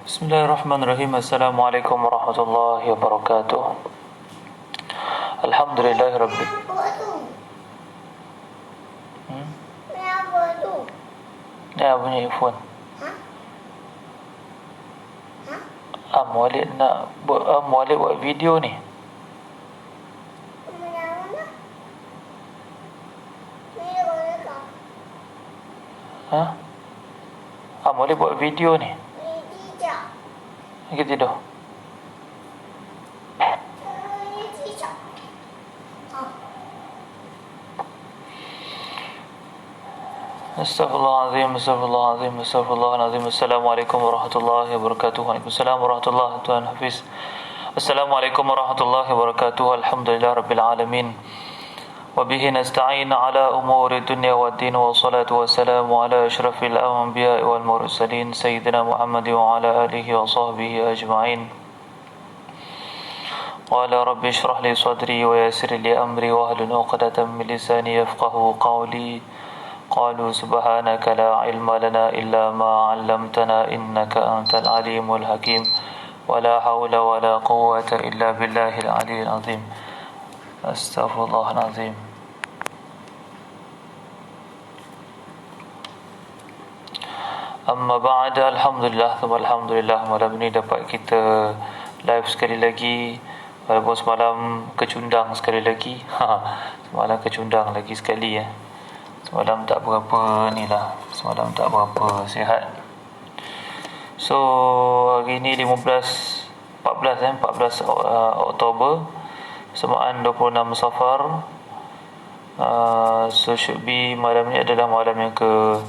Bismillahirrahmanirrahim. Assalamualaikum warahmatullahi wabarakatuh. Alhamdulillahirabbil. Apa tu? Ya, bunyi earphone. Walid nak Walid buat video ni. Mana? Ni boleh Walid buat video ni. Ni tidak. Lagi tidur. Ni tidak. Astaghfirullahaladzim, astaghfirullahaladzim, astaghfirullahaladzim. Assalamualaikum warahmatullahi wabarakatuh. Waalaikumsalam warahmatullahi Tuan Hafiz. Assalamualaikum warahmatullahi wabarakatuh. Alhamdulillah rabbil alamin. وبه نستعين على أمور الدنيا والدين والصلاة والسلام على أشرف الأنبياء والمرسلين سيدنا محمد وعلى آله وصحبه أجمعين. قال رب اشرح لي صدري ويسر لي أمري واحلل عقدة من لساني يفقهوا قولي. قالوا سبحانك لا علم لنا إلا ما علمتنا إنك أنت العليم الحكيم ولا حول ولا قوة إلا بالله العلي العظيم. Astaghfirullahaladzim. Amma ba'd, alhamdulillah, alhamdulillah, malam ni dapat kita live sekali lagi. Walaupun semalam kecundang sekali lagi. Semalam kecundang lagi sekali ya. Semalam tak berapa ni lah. Semalam tak berapa sihat. So hari ni 14 Oktober Samaan 26 Safar. So should be malam ni adalah malam yang ke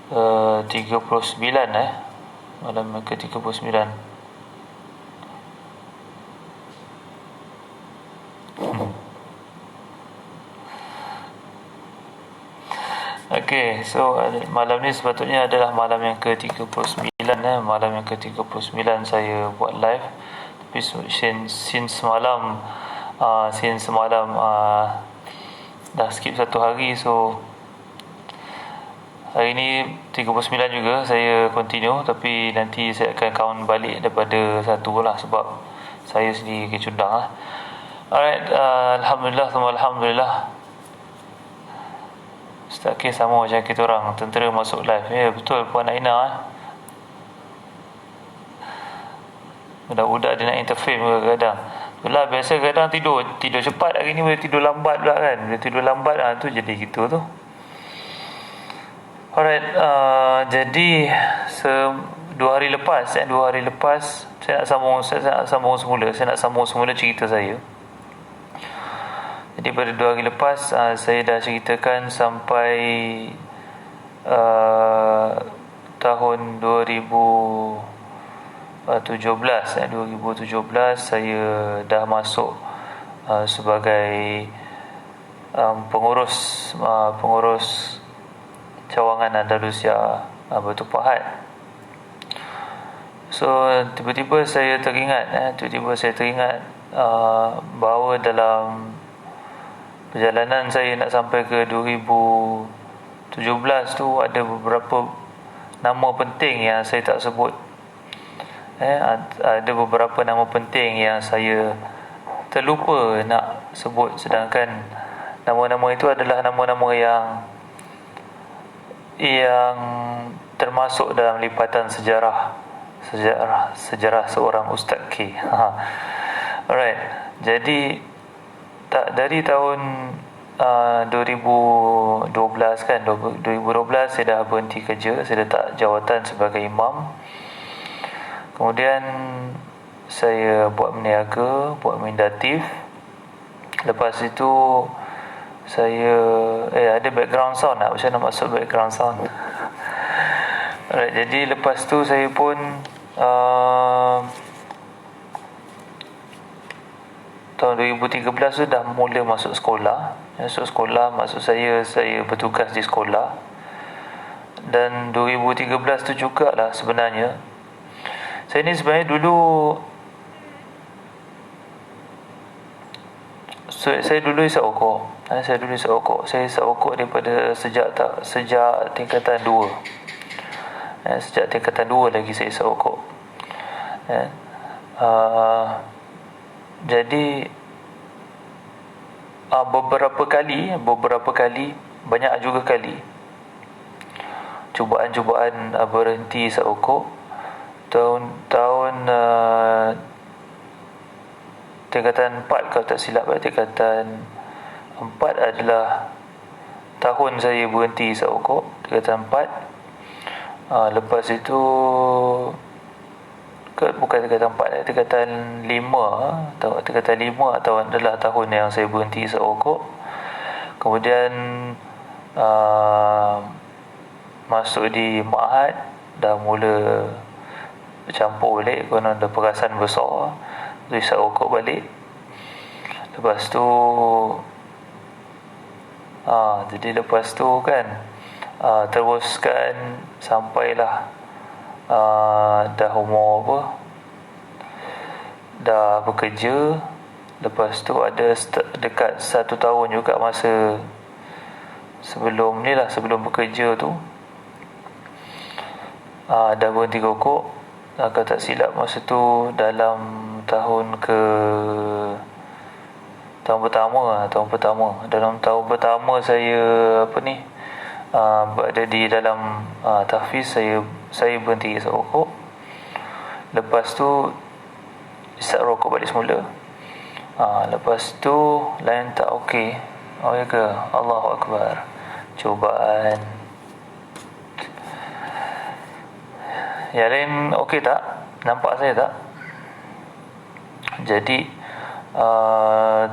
39 malam yang ke 39. Okay, so malam ni sepatutnya adalah malam yang ke 39 malam yang ke 39 saya buat live. Tapi since semalam dah skip satu hari, so hari ni 39 juga saya continue, tapi nanti saya akan count balik daripada satu lah sebab saya sendiri kecundang lah. Alright, alhamdulillah, alhamdulillah. Ustaz K sama macam kita orang tentera masuk live. Ya betul Puan Aina. Budak-budak dia nak interfere kadang-kadang. Itulah biasa kadang tidur cepat, hari ni boleh tidur lambat pula kan. Bila tidur lambat tu jadi gitu tu. Alright, jadi 2 hari lepas saya nak sambung semula cerita saya. Jadi pada 2 hari lepas saya dah ceritakan sampai tahun 2017 saya dah masuk sebagai pengurus cawangan Andalusia Batu Pahat. So tiba-tiba saya teringat bahawa dalam perjalanan saya nak sampai ke 2017 tu ada beberapa nama penting yang saya tak sebut. Ada beberapa nama penting yang saya terlupa nak sebut, sedangkan nama-nama itu adalah nama-nama yang termasuk dalam lipatan sejarah seorang Ustaz K. Alright, jadi dari tahun 2012 saya dah berhenti kerja, saya letak jawatan sebagai imam. Kemudian saya buat meniaga, buat mendatif. Lepas itu saya ada background sound tak? Macam mana masuk background sound? Alright, jadi lepas tu saya pun tahun 2013 tu dah mula masuk sekolah. Maksud saya bertugas di sekolah. Dan 2013 tu jugalah sebenarnya saya ni sebenarnya dulu saya dulu isap rokok. Saya isap rokok daripada sejak tingkatan 2. Sejak tingkatan 2 lagi saya isap rokok. Jadi beberapa kali banyak juga kali cubaan berhenti isap rokok. Tahun tingkatan 4 kalau tak silap, tingkatan 4 adalah tahun saya berhenti isap rokok, tingkatan 4. Lepas itu bukan tingkatan 4, tingkatan 5 adalah tahun yang saya berhenti isap rokok. Kemudian masuk di ma'had, dah mula campur balik kerana ada perasan besar, isap rokok balik. Lepas tu jadi lepas tu kan teruskan sampailah dah umur dah bekerja. Lepas tu ada dekat 1 tahun juga masa sebelum bekerja tu, dah berhenti rokok. Kalau tak silap masa tu dalam tahun pertama saya berada di dalam tahfiz, saya berhenti isap rokok. Lepas tu isap rokok balik semula. Lepas tu lain tak okey. Oh ya ke? Allahu Akbar. Cubaan. Yang lain okey tak? Nampak saya tak? Jadi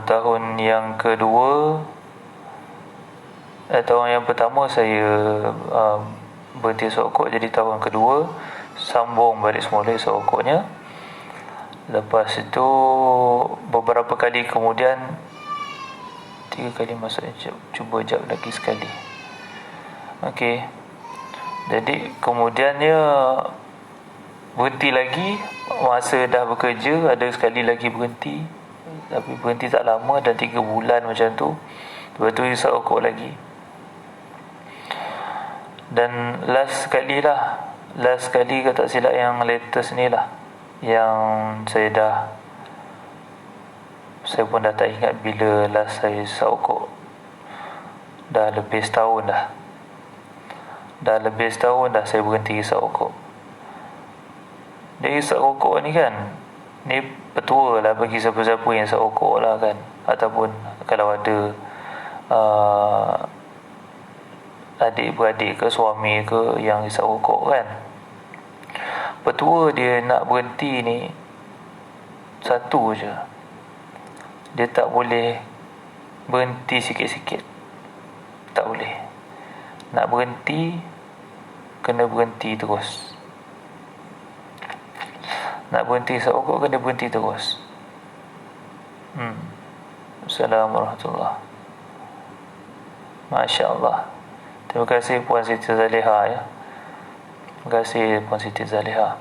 tahun yang kedua, tahun yang pertama saya berhenti isap rokok. Jadi tahun kedua sambung balik semula isap rokoknya. Lepas itu beberapa kali kemudian, 3 kali maksudnya, cuba jap lagi sekali. Okey. Jadi kemudiannya berhenti lagi masa dah bekerja, ada sekali lagi berhenti, tapi berhenti tak lama, dan 3 bulan macam tu. Lepas tu isap rokok lagi. Dan last sekali kalau tak silap yang latest ni lah, yang saya pun dah tak ingat bila last saya isap rokok. Dah lebih setahun dah saya berhenti isap rokok. Dia isap rokok ni kan, ni petua lah bagi siapa-siapa yang isap rokok lah kan, ataupun kalau ada adik-beradik ke suami ke yang isap rokok kan. Petua dia nak berhenti ni satu je, dia tak boleh berhenti sikit-sikit, tak boleh. Nak berhenti kena berhenti terus. Nak berhenti isap rokok kena berhenti terus. Assalamualaikum warahmatullahi. Masya Allah. Terima kasih Puan Siti Zaliha ya. Terima kasih Puan Siti Zaliha.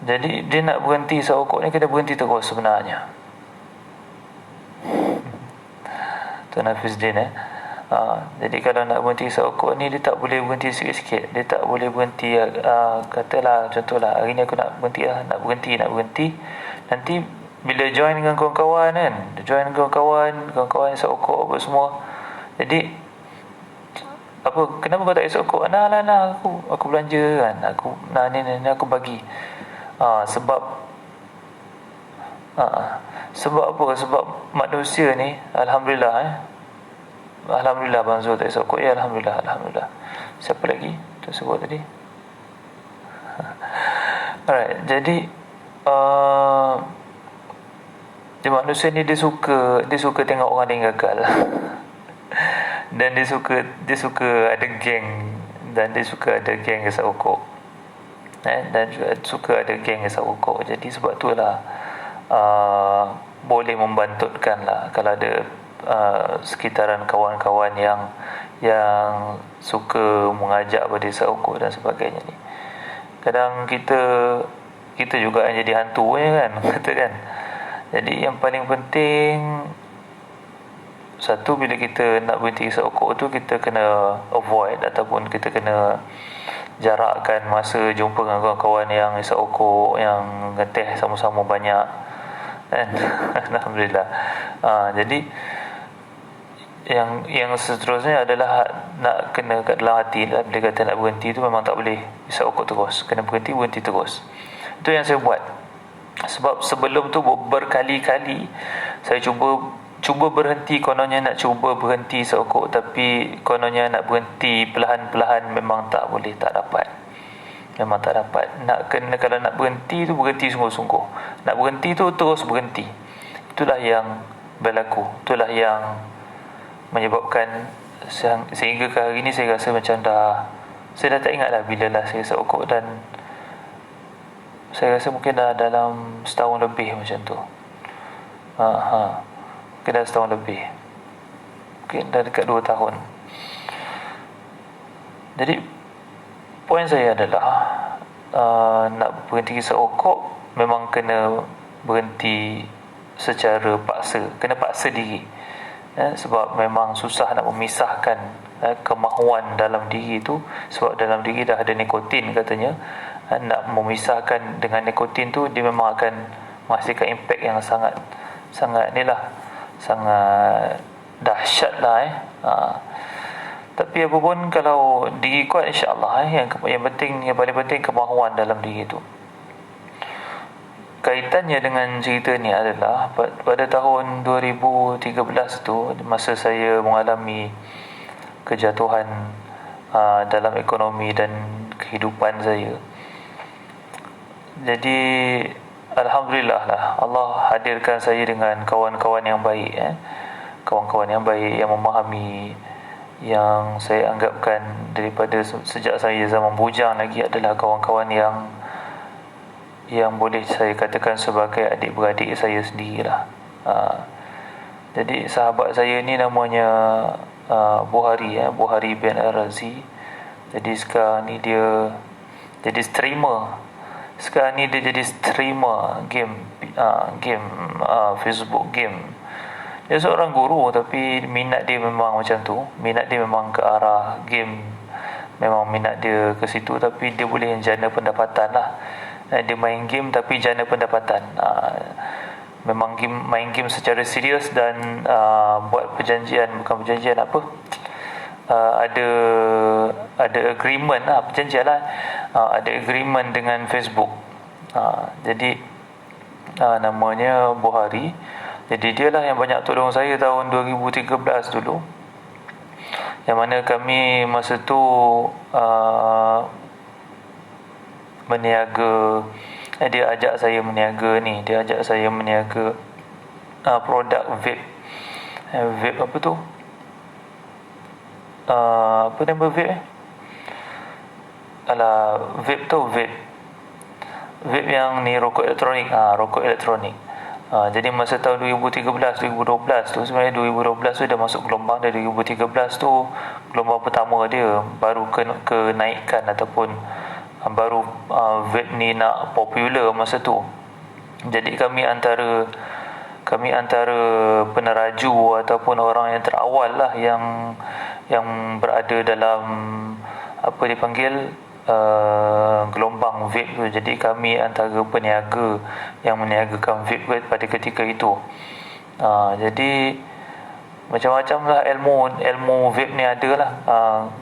Jadi dia nak berhenti isap rokok ni kena berhenti terus sebenarnya. Tuan Hafizdin jadi kalau nak berhenti isap rokok ni, dia tak boleh berhenti sikit-sikit. Dia tak boleh berhenti katalah, contohlah hari ni aku nak berhenti lah, nak berhenti. Nanti bila join dengan kawan-kawan kan, kawan-kawan isap rokok apa semua, jadi kenapa kau tak isap rokok? Nah aku belanja kan, aku ni aku bagi. Sebab apa? Sebab manusia ni, Alhamdulillah Bang Zul tak isap rokok. Ya Alhamdulillah. Siapa lagi tersebut tadi? Alright, jadi manusia ni dia suka tengok orang lain gagal. Dan dia suka ada geng, dan dia suka ada geng isap rokok. Dan juga suka ada geng isap rokok. Jadi sebab itulah boleh membantutkan lah kalau ada sekitaran kawan-kawan yang suka mengajak pada isap rokok dan sebagainya ni. Kadang kita juga yang jadi hantu kan, kata kan. Jadi yang paling penting, satu, bila kita nak berhenti isap rokok tu, kita kena avoid ataupun kita kena jarakkan masa jumpa dengan kawan-kawan yang isap okok, yang ngeteh sama-sama banyak kan. Alhamdulillah. Jadi yang seterusnya adalah nak kena kat dalam hati lah. Bila kata nak berhenti tu memang tak boleh isap okok terus, kena berhenti terus. Itu yang saya buat. Sebab sebelum tu berkali-kali saya cuba berhenti, kononnya nak cuba berhenti isap okok, tapi kononnya nak berhenti perlahan-perlahan memang tak boleh, tak dapat. Memang tak dapat. Kalau nak berhenti tu berhenti sungguh-sungguh. Nak berhenti tu terus berhenti. Itulah yang berlaku. Itulah yang menyebabkan sehingga ke hari ni saya rasa macam saya dah tak ingat lah bila lah saya isap okok, dan saya rasa mungkin dah dalam setahun lebih macam tu. Mungkin dah setahun lebih, mungkin dah dekat 2 tahun. Jadi poin saya adalah nak berhenti isap okok memang kena berhenti secara paksa, kena paksa diri. Sebab memang susah nak memisahkan kemahuan dalam diri tu, sebab dalam diri dah ada nikotin katanya. Nak memisahkan dengan nikotin tu, dia memang akan menghasilkan impak yang sangat dahsyat lah. Tapi apa pun, kalau diri kuat, insya-Allah yang paling penting kemahuan dalam diri tu. Kaitannya dengan cerita ni adalah pada tahun 2013 tu, masa saya mengalami kejatuhan dalam ekonomi dan kehidupan saya. Jadi alhamdulillah lah, Allah hadirkan saya dengan kawan-kawan yang baik, kawan-kawan yang baik, yang memahami, yang saya anggapkan daripada sejak saya zaman bujang lagi adalah kawan-kawan yang boleh saya katakan sebagai adik-beradik saya sendirilah. Jadi sahabat saya ni namanya Buhari bin Al-Razi. Jadi sekarang ni dia jadi streamer. Sekarang ni dia jadi streamer game Facebook game. Dia seorang guru, tapi minat dia memang macam tu. Minat dia memang ke arah game. Memang minat dia ke situ, tapi dia boleh jana pendapatan lah. Dia main game tapi jana pendapatan. Memang main game secara serius dan buat perjanjian, bukan perjanjian apa, ada agreement lah, perjanjian lah, ada agreement dengan Facebook. Jadi namanya Buhari. Jadi dia lah yang banyak tolong saya tahun 2013 dulu, yang mana kami masa tu meniaga. Dia ajak saya meniaga produk vape. Vape apa tu? Apa nama vape? Vape yang ni, rokok elektronik. Rokok elektronik. Jadi masa tahun 2013-2012 tu, sebenarnya 2012 tu dah masuk gelombang, dari 2013 tu gelombang pertama dia baru kenaikkan, ataupun baru vape ni nak popular masa tu. Jadi kami antara peneraju ataupun orang yang terawal lah yang berada dalam apa dipanggil gelombang vape tu. Jadi kami antara peniaga yang meniagakan vape pada ketika itu. Jadi macam-macam lah ilmu vape ni ada lah.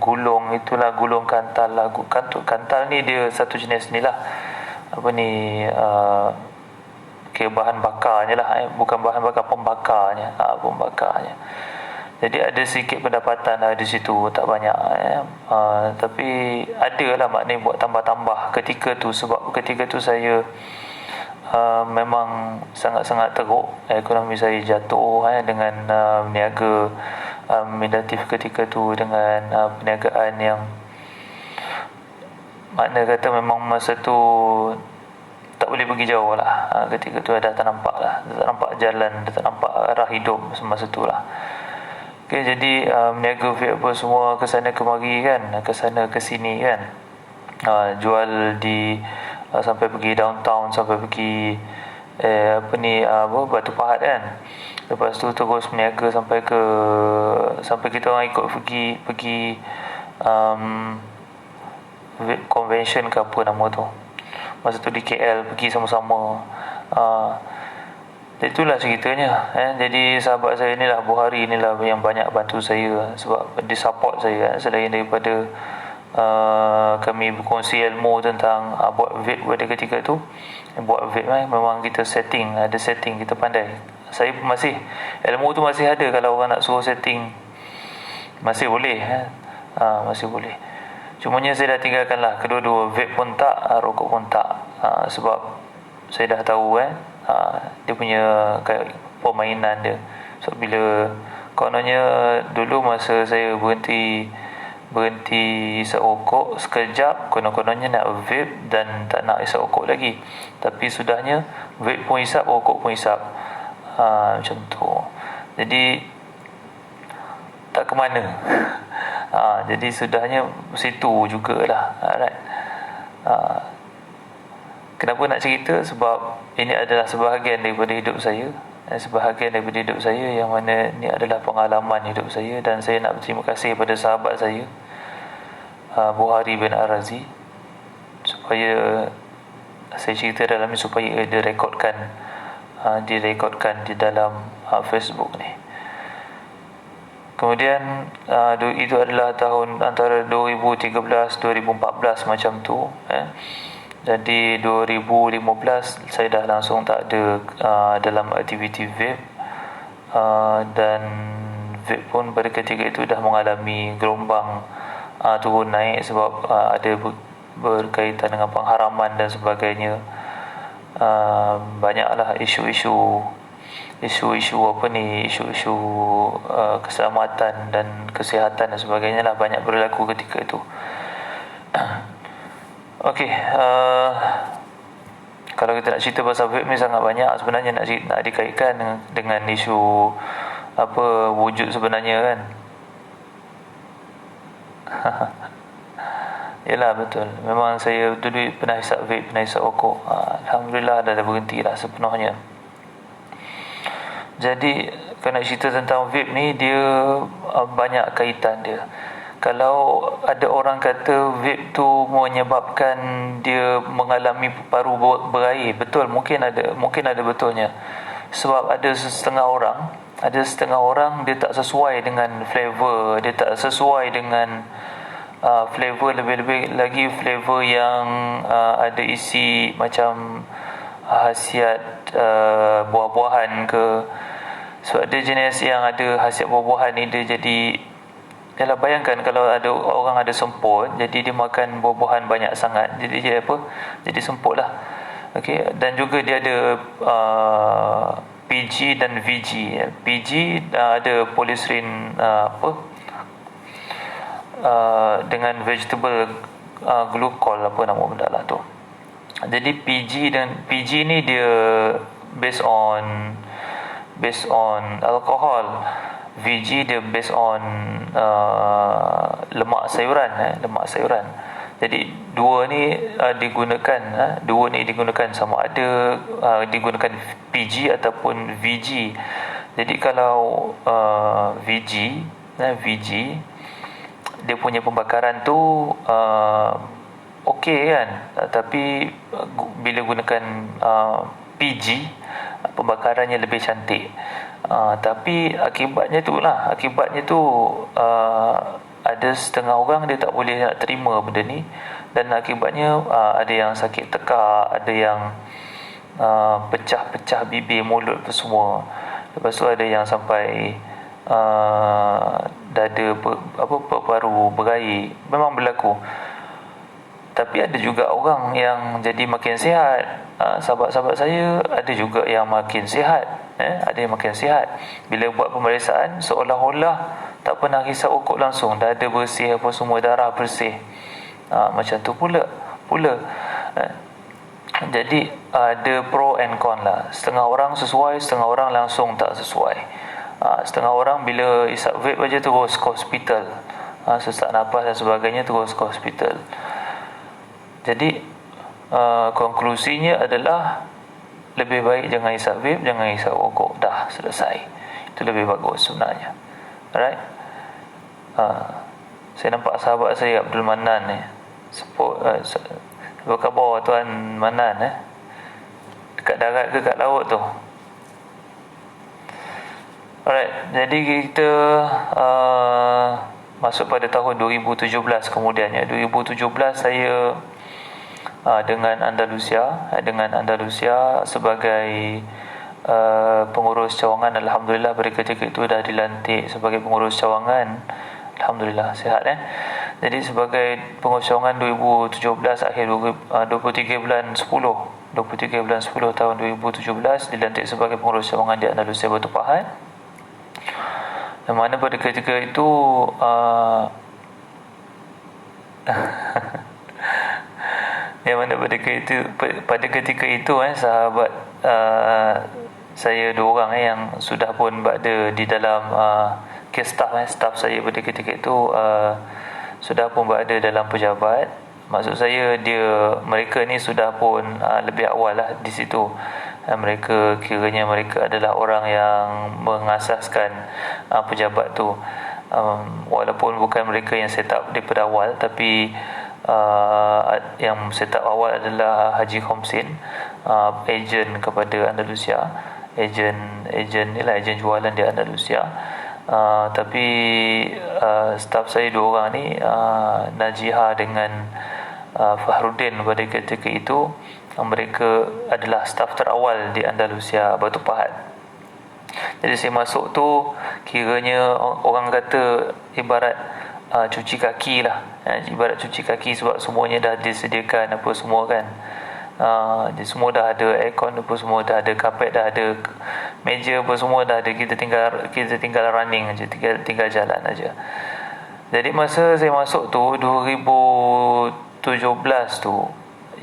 Gulung itulah, gulung kantal lah. Kantal ni dia satu jenis ni lah, apa ni, kira bahan bakarnya lah, bukan bahan bakar, pembakarnya. Jadi ada sikit pendapatan lah di situ, tak banyak, tapi ada lah maknanya buat tambah-tambah ketika tu. Sebab ketika tu saya memang sangat-sangat teruk, ekonomi saya jatuh dengan meniaga meditatif ketika tu, dengan perniagaan yang makna kata memang masa tu tak boleh pergi jauh lah. Ketika tu dah tak nampak jalan, dah tak nampak arah hidup semasa tu lah. Okay, jadi meniaga vape apa semua kesana kemari kan, kesana kesini kan, jual di sampai pergi downtown, sampai pergi Batu Pahat kan. Lepas tu terus meniaga sampai kita orang ikut pergi vape convention ke apa nama tu. Masa tu di KL pergi sama-sama. Itulah ceritanya. Jadi sahabat saya ni lah, Buhari ni lah yang banyak bantu saya, sebab dia support saya, selain daripada kami berkongsi ilmu tentang buat vape pada ketika tu. Buat vape memang kita ada setting, kita pandai. Saya masih, ilmu tu masih ada. Kalau orang nak suruh setting masih boleh, masih boleh. Cumanya saya dah tinggalkan lah kedua-dua, vape pun tak, rokok pun tak, sebab saya dah tahu dia punya kayak permainan dia. So bila kononnya dulu masa saya berhenti isap rokok sekejap, konon-kononnya nak vape dan tak nak isap rokok lagi. Tapi sudahnya vape pun isap, rokok pun isap, macam tu. Jadi tak ke mana. Jadi sudahnya situ jugalah. Alright. Kenapa nak cerita? Sebab ini adalah sebahagian daripada hidup saya, yang mana ini adalah pengalaman hidup saya. Dan saya nak berterima kasih kepada sahabat saya, Buhari bin Ar-Razi, supaya saya cerita dalam ni, supaya direkodkan di dalam Facebook ni. Kemudian itu adalah tahun antara 2013-2014 macam tu. Jadi 2015 saya dah langsung tak ada dalam aktiviti vape, dan vape pun pada ketika itu dah mengalami gelombang turun naik, sebab ada berkaitan dengan pengharaman dan sebagainya. Banyaklah isu-isu keselamatan dan kesihatan dan sebagainya lah, banyak berlaku ketika itu. Okey, kalau kita nak cerita pasal vape ni sangat banyak sebenarnya, nak dikaitkan dengan isu apa wujud sebenarnya kan. Yalah, betul. Memang saya dulu pernah hisap vape, pernah hisap rokok. Alhamdulillah dah berhenti lah sepenuhnya. Jadi kalau nak cerita tentang vape ni, dia banyak kaitan dia. Kalau ada orang kata vape tu menyebabkan dia mengalami paru berair, betul, mungkin ada betulnya. Sebab ada setengah orang dia tak sesuai dengan flavor, dia tak sesuai dengan flavor, lebih-lebih lagi flavor yang ada isi macam khasiat buah-buahan ke. Sebab ada jenis yang ada khasiat buah-buahan ni, dia jadi, yalah, bayangkan kalau ada orang ada semput, jadi dia makan buah-buahan banyak sangat, jadi apa? Jadi semput lah. Okey, dan juga dia ada PG dan VG. PG ada polystyrene dengan vegetable glucol, apa nama benda lah tu. Jadi PG ni dia based on alkohol. VG dia based on lemak sayuran. Jadi dua ni digunakan sama ada digunakan PG ataupun VG. Jadi kalau VG dia punya pembakaran tu okey kan, tapi bila gunakan PG, pembakarannya lebih cantik. Tapi akibatnya tu ada setengah orang dia tak boleh nak terima benda ni, dan akibatnya ada yang sakit tekak, ada yang pecah-pecah bibir, mulut tu semua. Lepas tu ada yang sampai dada paru berair, memang berlaku. Tapi ada juga orang yang jadi makin sihat. Sahabat-sahabat saya ada juga yang makin sihat. Ada yang makin sihat. Bila buat pemeriksaan, seolah-olah tak pernah hisap rokok langsung, dada bersih, apa semua, darah bersih. Macam tu pula. Jadi ada pro and con lah. Setengah orang sesuai, setengah orang langsung tak sesuai. Setengah orang bila isap vape aja terus ke hospital, sesak nafas dan sebagainya, terus ke hospital. Jadi konklusinya adalah lebih baik jangan isap vape, jangan isap rokok. Dah selesai. Itu lebih bagus sebenarnya. Alright. Saya nampak sahabat saya Abdul Manan ni, Dekat bawah Tuan Manan, dekat darat ke kat laut tu. Alright, jadi kita masuk pada tahun 2017 kemudiannya. 2017 saya dengan Andalusia sebagai pengurus cawangan. Alhamdulillah pada ketika itu dah dilantik sebagai pengurus cawangan. Alhamdulillah sihat. Jadi sebagai pengurus cawangan 2017 akhir 23 bulan 10 tahun 2017 dilantik sebagai pengurus cawangan di Andalusia Batu Pahat. Yang mana pada ketika itu yang mana pada ketika itu sahabat saya dua orang yang sudah pun berada di dalam staff saya pada ketika itu sudah pun berada dalam pejabat. Maksud saya mereka ni sudah pun lebih awal lah di situ. Mereka adalah orang yang mengasaskan pejabat tu. Walaupun bukan mereka yang set up daripada awal, tapi yang set up awal adalah Haji Khomsin, ejen kepada Andalusia, ejen jualan di Andalusia. Tapi staf saya dua orang ni, Najiha dengan Fahrudin, pada ketika itu mereka adalah staf terawal di Andalusia Batu Pahat. Jadi saya masuk tu kiranya orang kata ibarat cuci kaki lah, ibarat cuci kaki, sebab semuanya dah disediakan apa semua kan. Semua dah ada aircon apa semua, dah ada kapet, dah ada meja apa semua dah ada. Kita tinggal running aja, tinggal jalan aja. Jadi masa saya masuk tu 2017 tu,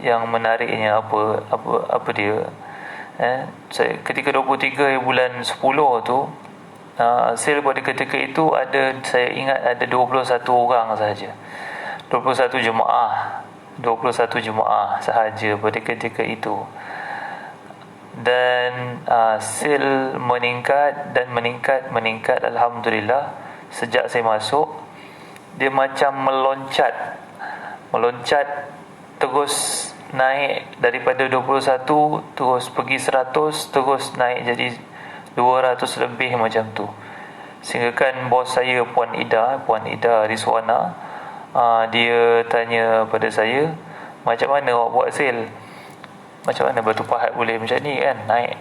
yang menariknya apa dia, saya ketika 23 bulan 10 tu, sale pada ketika itu saya ingat ada 21 orang sahaja, 21 jemaah sahaja pada ketika itu. Dan sale meningkat Alhamdulillah. Sejak saya masuk, dia macam meloncat terus naik daripada 21 terus pergi 100, terus naik jadi 200 lebih macam tu. Sehingga kan bos saya Puan Ida Rizwana, dia tanya pada saya, macam mana awak buat sale, macam mana Batu Pahat boleh macam ni kan, naik.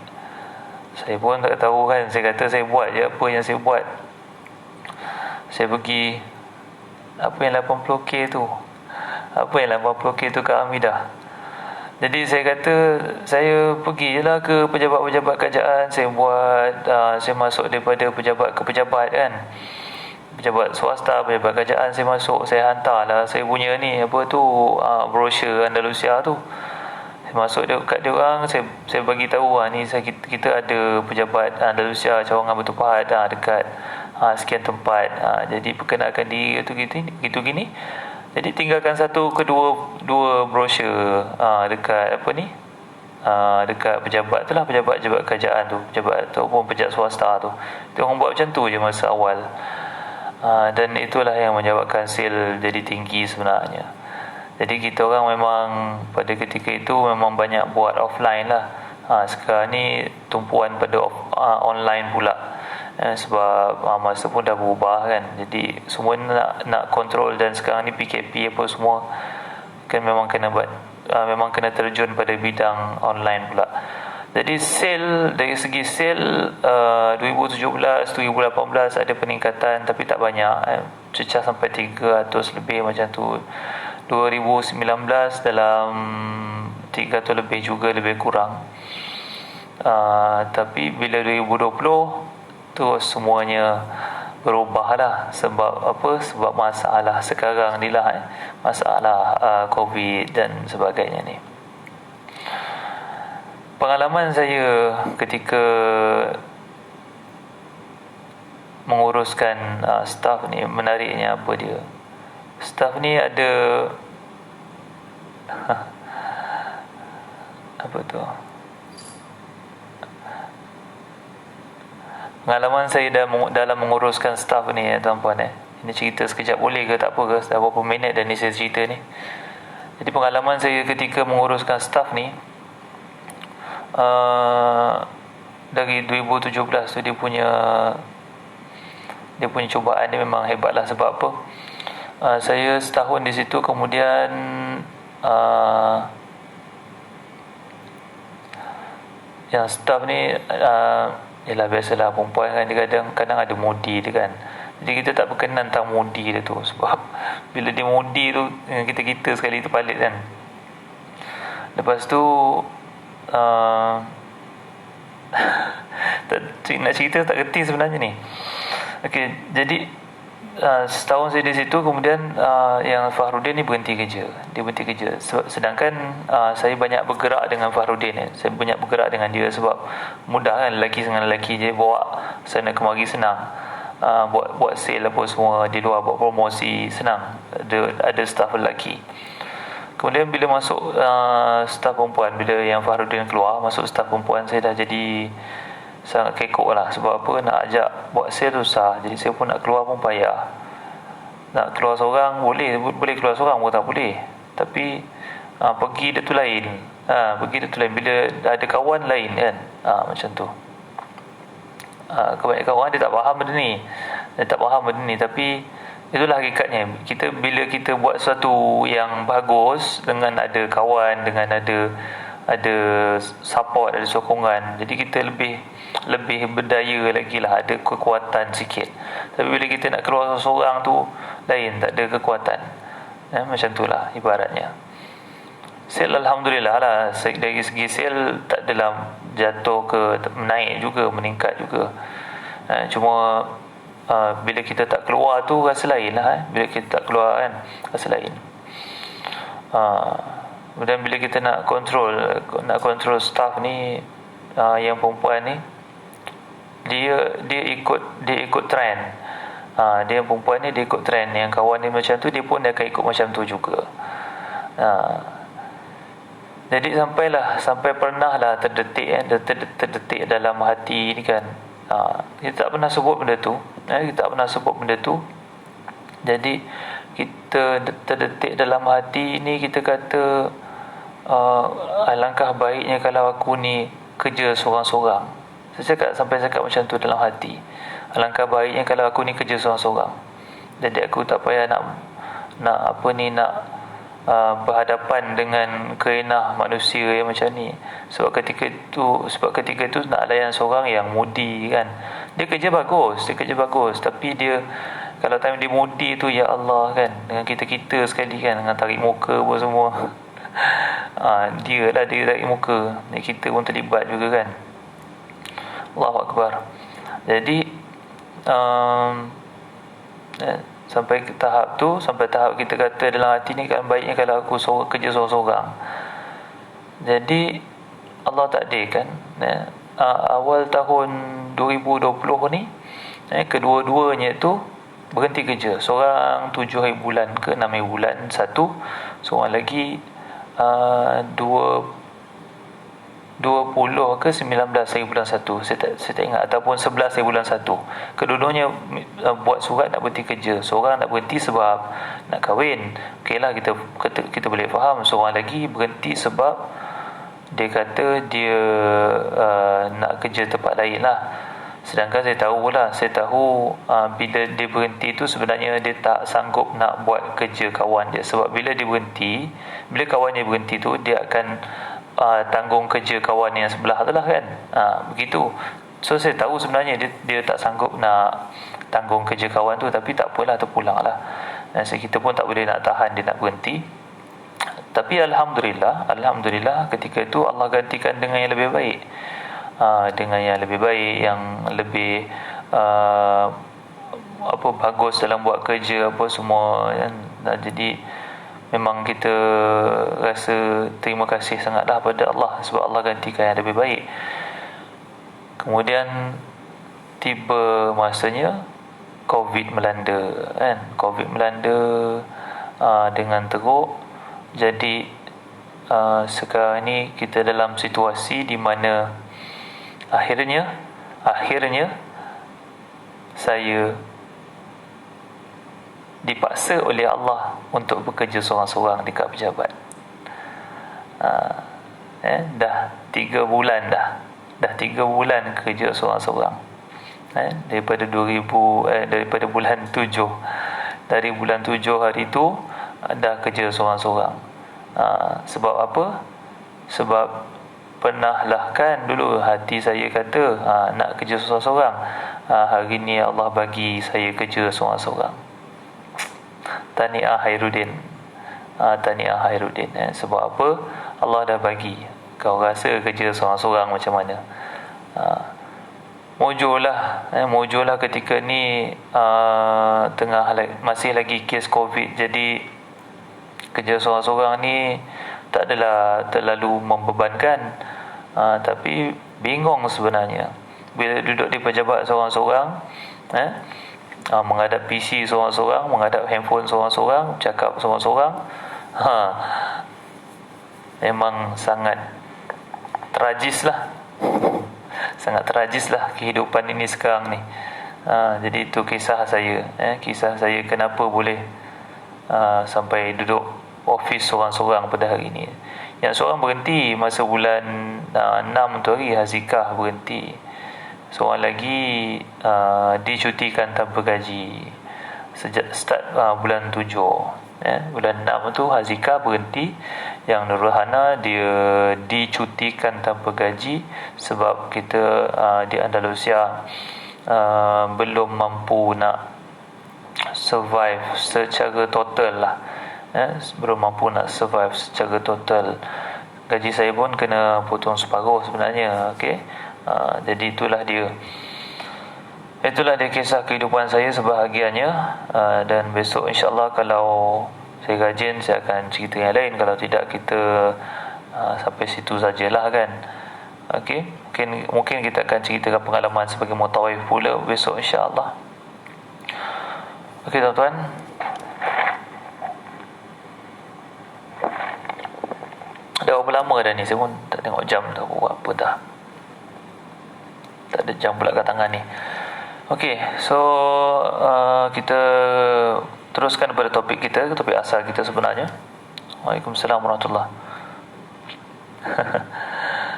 Saya pun tak tahu kan. Saya kata saya buat je apa yang saya buat. Saya pergi apa yang 80k tu ke Hamidah. Jadi saya kata saya pergi je lah ke pejabat-pejabat kerajaan. Saya masuk daripada pejabat ke pejabat kan, pejabat swasta, pejabat kerajaan. Saya masuk, saya hantar lah saya punya ni brosur Andalusia tu. Saya masuk dekat dia orang, saya bagi tahu ni kita ada pejabat Andalusia cawangan Batu Pahat dekat sekian tempat. Jadi perkenalkan diri gitu gini. Jadi tinggalkan satu ke dua brosur dekat dekat pejabat tu lah, pejabat kerajaan tu, pejabat ataupun pejabat swasta tu. Dia orang buat macam tu je masa awal. Dan itulah yang menyebabkan sale jadi tinggi sebenarnya. Jadi kita orang memang pada ketika itu memang banyak buat offline lah. Sekarang ni tumpuan pada online pula. Sebab masa pun dah berubah kan. Jadi semua nak kontrol, dan sekarang ni PKP apa semua kan memang kena terjun pada bidang online pula. Jadi dari segi sale 2017 2018 ada peningkatan, tapi tak banyak, cecah sampai 300 lebih macam tu. 2019 dalam 300 lebih juga, lebih kurang. Tapi bila 2020 terus semuanya berubah lah. Sebab apa? Sebab masalah sekarang ni lah, masalah COVID dan sebagainya ni. Pengalaman saya ketika menguruskan staff ni, menariknya apa dia, staff ni ada apa tu, pengalaman saya dalam menguruskan staff ni tuan-puan. Ini cerita sekejap boleh ke, tak apa ke? Dah berapa minit dah ni saya cerita ni? Jadi pengalaman saya ketika menguruskan staf ni, dari 2017 tu dia punya cubaan dia memang hebat lah. Sebab apa? Saya setahun di situ, kemudian yang staff ni yalah, biasalah perempuan kan, dia kadang ada modi dia kan. Jadi kita tak berkenan tentang modi dia tu, sebab bila dia modi tu dengan kita sekali terpalit kan. Lepas tu nak cerita tak kerti sebenarnya ni. Okey, jadi setahun saya di situ, kemudian yang Fahrudin ni berhenti kerja. Dia berhenti kerja. Sedangkan saya banyak bergerak dengan Fahrudin. Saya banyak bergerak dengan dia sebab mudah kan, lelaki dengan lelaki je, bawa sana kemari senang. Buat sale apa semua di luar, buat promosi senang. Ada staff lelaki. Kemudian bila masuk staff perempuan, bila yang Fahrudin keluar, masuk staff perempuan, saya dah jadi sangat kekok lah. Sebab apa, nak ajak buat sale susah. Jadi saya pun nak keluar pun payah. Nak keluar seorang boleh keluar seorang pun tak boleh. Tapi pergi dia tu lain. Bila ada kawan lain kan, macam tu. Kebanyakan orang dia tak faham benda ni. Tapi itulah hakikatnya. Bila kita buat sesuatu yang bagus, dengan ada kawan, dengan ada support, ada sokongan, jadi kita lebih berdaya lagi lah, ada kekuatan sikit. Tapi bila kita nak keluar seorang tu lain, tak ada kekuatan. Macam tu lah ibaratnya. Sale Alhamdulillah lah, dari segi sale tak adalah jatuh ke naik juga, meningkat juga. Cuma bila kita tak keluar tu rasa lain lah. Bila kita tak keluar kan, rasa lain. Dan bila kita nak kontrol staff ni, yang perempuan ni, dia ikut trend. Dia yang perempuan ni dia ikut trend. Yang kawan ni macam tu, dia pun dia akan ikut macam tu juga. Jadi sampai pernah lah terdetik dalam hati ni kan. Kita tak pernah sebut benda tu. Jadi kita terdetik dalam hati ni, kita kata alangkah baiknya kalau aku ni kerja seorang-seorang. Saya sampai cakap macam tu dalam hati. Alangkah baiknya kalau aku ni kerja seorang-seorang. Jadi aku tak payah nak berhadapan dengan kerenah manusia yang macam ni. Sebab ketika itu nak layan seorang yang mudi kan. Dia kerja bagus, tapi dia kalau time dia mudi tu, ya Allah kan, dengan kita sekali kan, dengan tarik muka apa semua. Dia tarik muka, kita pun terlibat juga kan. Allahu Akbar. Jadi sampai tahap kita kata dalam hati ni, kan baiknya kalau aku kerja seorang-seorang. Jadi Allah takdirkan awal tahun 2020 ni, kedua-duanya tu berhenti kerja. Seorang 7 hari bulan ke 6 hari bulan satu, seorang lagi 20 ke 19 hari bulan 1, saya tak ingat, ataupun 11 hari bulan 1. Kedua-duanya buat surat nak berhenti kerja. Seorang nak berhenti sebab nak kahwin, okeylah, kita boleh faham. Seorang lagi berhenti sebab dia kata dia nak kerja tempat lain lah. Sedangkan saya tahu bila dia berhenti tu sebenarnya dia tak sanggup nak buat kerja kawan dia. Sebab bila kawan dia berhenti tu, dia akan tanggung kerja kawan yang sebelah tu lah kan. Begitu. So saya tahu sebenarnya dia tak sanggup nak tanggung kerja kawan tu. Tapi tak apalah, terpulang lah. So kita pun tak boleh nak tahan dia nak berhenti. Tapi Alhamdulillah ketika itu Allah gantikan dengan yang lebih baik. Yang lebih bagus dalam buat kerja apa semua kan. Jadi memang kita rasa terima kasih sangatlah pada Allah, sebab Allah gantikan yang lebih baik. Kemudian tiba masanya COVID melanda kan. COVID melanda dengan teruk. Jadi sekarang ni kita dalam situasi di mana akhirnya saya dipaksa oleh Allah untuk bekerja seorang-seorang dekat pejabat. Dah 3 bulan dah 3 bulan kerja seorang-seorang. Daripada daripada bulan 7. Dari bulan 7 hari tu dah kerja seorang-seorang. Sebab apa? Sebab pernah lah kan dulu hati saya kata nak kerja seorang-seorang. Hari ni Allah bagi saya kerja seorang-seorang. Tahniah Khairuddin. Tahniah Khairuddin. Sebab apa? Allah dah bagi. Kau rasa kerja seorang-seorang macam mana? Mujurlah ketika ni masih lagi kes COVID. Jadi kerja seorang-seorang ni tak adalah terlalu membebankan, tapi bingung sebenarnya bila duduk di pejabat seorang-seorang, menghadap PC seorang-seorang, menghadap handphone seorang-seorang, cakap seorang-seorang. Memang sangat tragis lah. Sangat tragis lah kehidupan ini sekarang ni. Jadi itu kisah saya. Kisah saya kenapa boleh sampai duduk office seorang-seorang pada hari ini. Yang seorang berhenti masa bulan 6 tu hari, Hazikah berhenti. Seorang lagi dicutikan tanpa gaji sejak start bulan 7. Bulan 6 tu Hazikah berhenti. Yang Nurhana dia dicutikan tanpa gaji sebab kita di Andalusia belum mampu nak survive secara total lah. Belum mampu nak survive secara total. Gaji saya pun kena potong separuh sebenarnya. Jadi itulah dia kisah kehidupan saya sebahagiannya. Dan besok insyaAllah kalau saya rajin, saya akan cerita yang lain. Kalau tidak, kita sampai situ sajalah kan. Mungkin kita akan ceritakan pengalaman sebagai mutawif pula besok insyaAllah. Tuan-tuan, dah berapa lama dah ni? Saya pun tak tengok jam dah berapa dah. Tak ada jam pula kat tangan ni. So kita teruskan pada topik kita, topik asal kita sebenarnya. Waalaikumsalam warahmatullahi.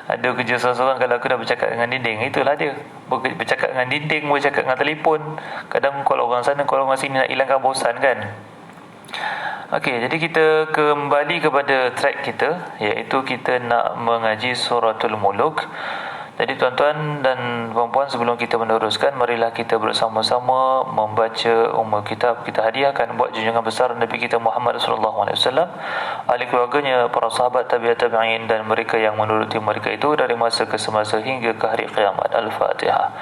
Ada kerja seorang-seorang kalau aku dah bercakap dengan dinding. Itulah dia, bercakap dengan dinding, bercakap dengan telefon. Kadang call orang sana, call orang sini, nak hilangkan bosan kan. Jadi kita kembali kepada track kita, iaitu kita nak mengaji suratul Muluk. Jadi tuan-tuan dan puan-puan, sebelum kita meneruskan, marilah kita bersama-sama membaca Ummul Kitab. Kita hadiahkan buat junjungan besar Nabi kita Muhammad SAW, ahli keluarganya, para sahabat, tabi'in dan mereka yang menuruti mereka itu dari masa ke semasa hingga ke hari kiamat. Al-Fatihah.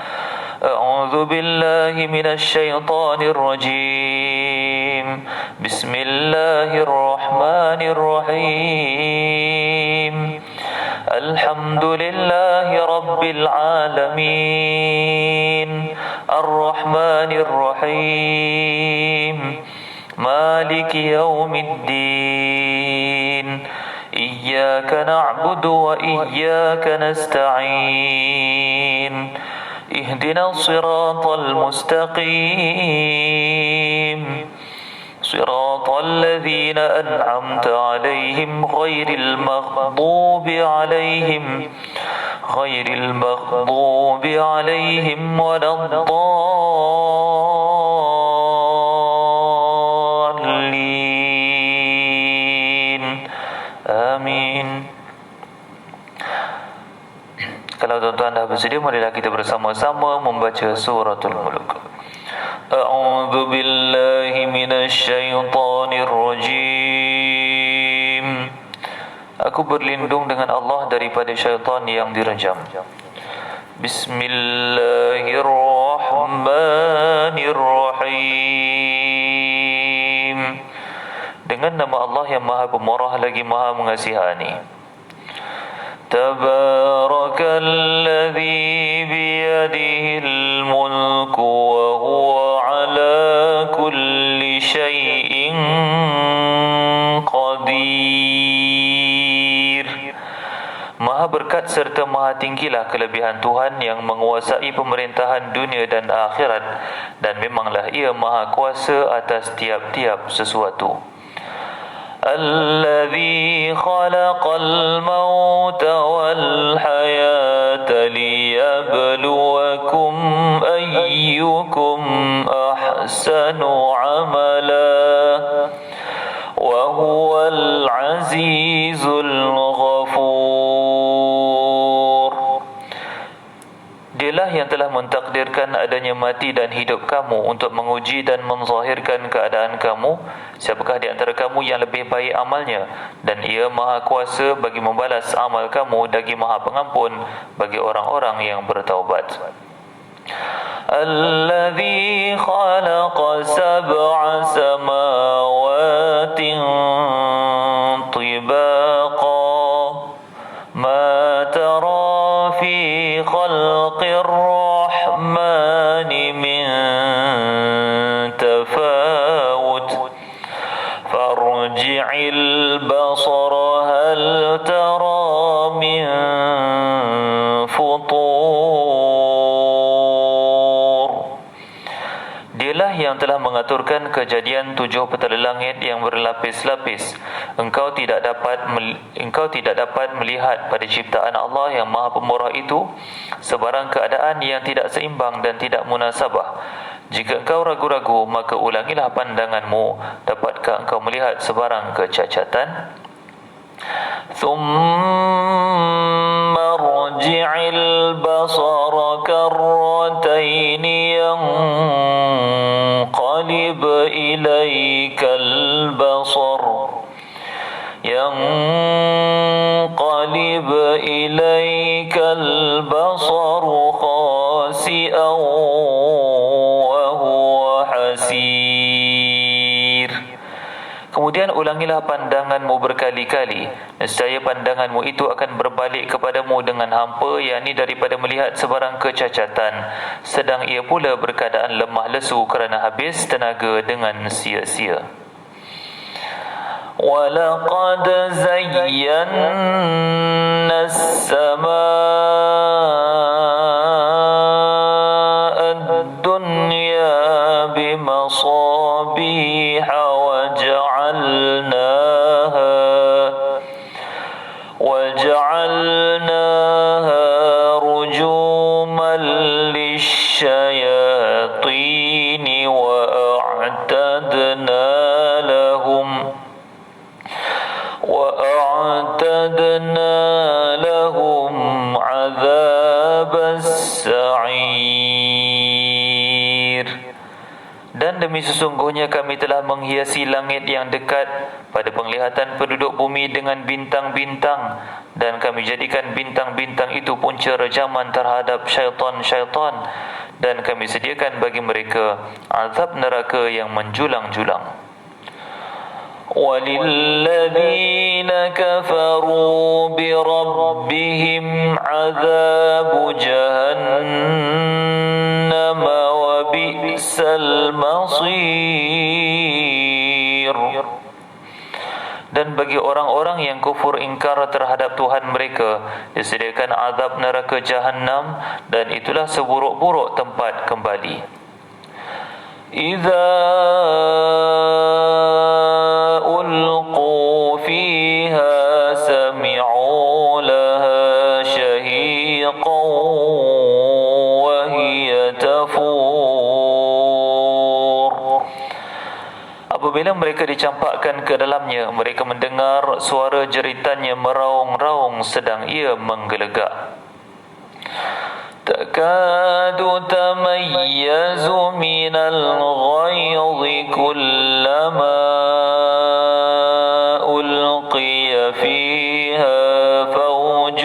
A'udzu billahi minasy syaithanir rajim. Bismillahirrahmanirrahim. Alhamdulillahi Rabbil Alamin, Ar-Rahmanir Rahim, Maliki Yawmiddin, Iyyaka na'budu wa iyyaka nasta'in, Ihdinas siratal mustaqim, صراط الذين أنعمت عليهم غير المغضوب عليهم ولا الضالين. آمين. Kalau tuan-tuan dah bersedia, marilah kita bersama-sama membaca suratul Muluk. A'udzu billahi minasy syaithanir rajim. Aku berlindung dengan Allah daripada syaitan yang direjam. Bismillahirrahmanirrahim. Dengan nama Allah yang Maha Pemurah lagi Maha Mengasihani. Tabarakalladzi biyadihil mulku wa huwa ala kulli syai'in qadir. Maha berkat serta maha tinggilah kelebihan Tuhan yang menguasai pemerintahan dunia dan akhirat, dan memanglah ia maha kuasa atas tiap-tiap sesuatu. الذي خلق الموت والحياة ليبلوكم أيكم أحسن عملا وهو العزيز الغفور. Dialah yang telah mentakdirkan adanya mati dan hidup kamu untuk menguji dan menzahirkan keadaan kamu, siapakah di antara kamu yang lebih baik amalnya, dan ia maha kuasa bagi membalas amal kamu lagi maha pengampun bagi orang-orang yang bertaubat. Alladzi khalaqa sab'a samawati tibaqa ma tara fi khalqir rahmani min tafawut farji'il basara hal tara min futur. Dialah yang telah mengaturkan kejadian 7 petala langit yang berlapis-lapis. Engkau tidak dapat melihat pada ciptaan Allah yang Maha Pemurah itu sebarang keadaan yang tidak seimbang dan tidak munasabah. Jika engkau ragu-ragu, maka ulangilah pandanganmu. Dapatkah engkau melihat sebarang kecacatan? ثم ارجع البصر كرتين ينقلب إليك البصر خاسئا وهو حسير. Kemudian ulangilah pandanganmu berkali-kali. Nescaya pandanganmu itu akan berbalik kepadamu dengan hampa, yakni daripada melihat sebarang kecacatan, sedang ia pula berkeadaan lemah lesu kerana habis tenaga dengan sia-sia. وَلَقَدْ زَيَّنَّا السَّمَاءَ الدُّنْيَا بِمَصَابِيحَ وجعلناها رجوما للشياطين وأعتدنا لهم عذاب السعير. Dan demi sesungguhnya kami telah menghiasi langit yang dekat pada penglihatan penduduk bumi dengan bintang-bintang, dan kami jadikan bintang-bintang itu punca rejaman terhadap syaitan-syaitan, dan kami sediakan bagi mereka azab neraka yang menjulang-julang. وَلِلَّذِينَ كَفَرُوا بِرَبِّهِمْ عَذَابُ جَهَنَّمَ وَبِئْسَ الْمَصِيرُ. Dan bagi orang-orang yang kufur ingkar terhadap Tuhan mereka, disediakan azab neraka Jahannam, dan itulah seburuk-buruk tempat kembali. إِذَا أُلْقُوا فِيهَا سَمِعُوا لَهَا شَهِيقًا وَهِيَ تَفُورُ. Apabila mereka dicampakkan ke dalamnya, mereka mendengar suara jeritannya meraung-raung sedang ia menggelegak. تكاد تميز من الغيظ كلما ألقي فيها فوج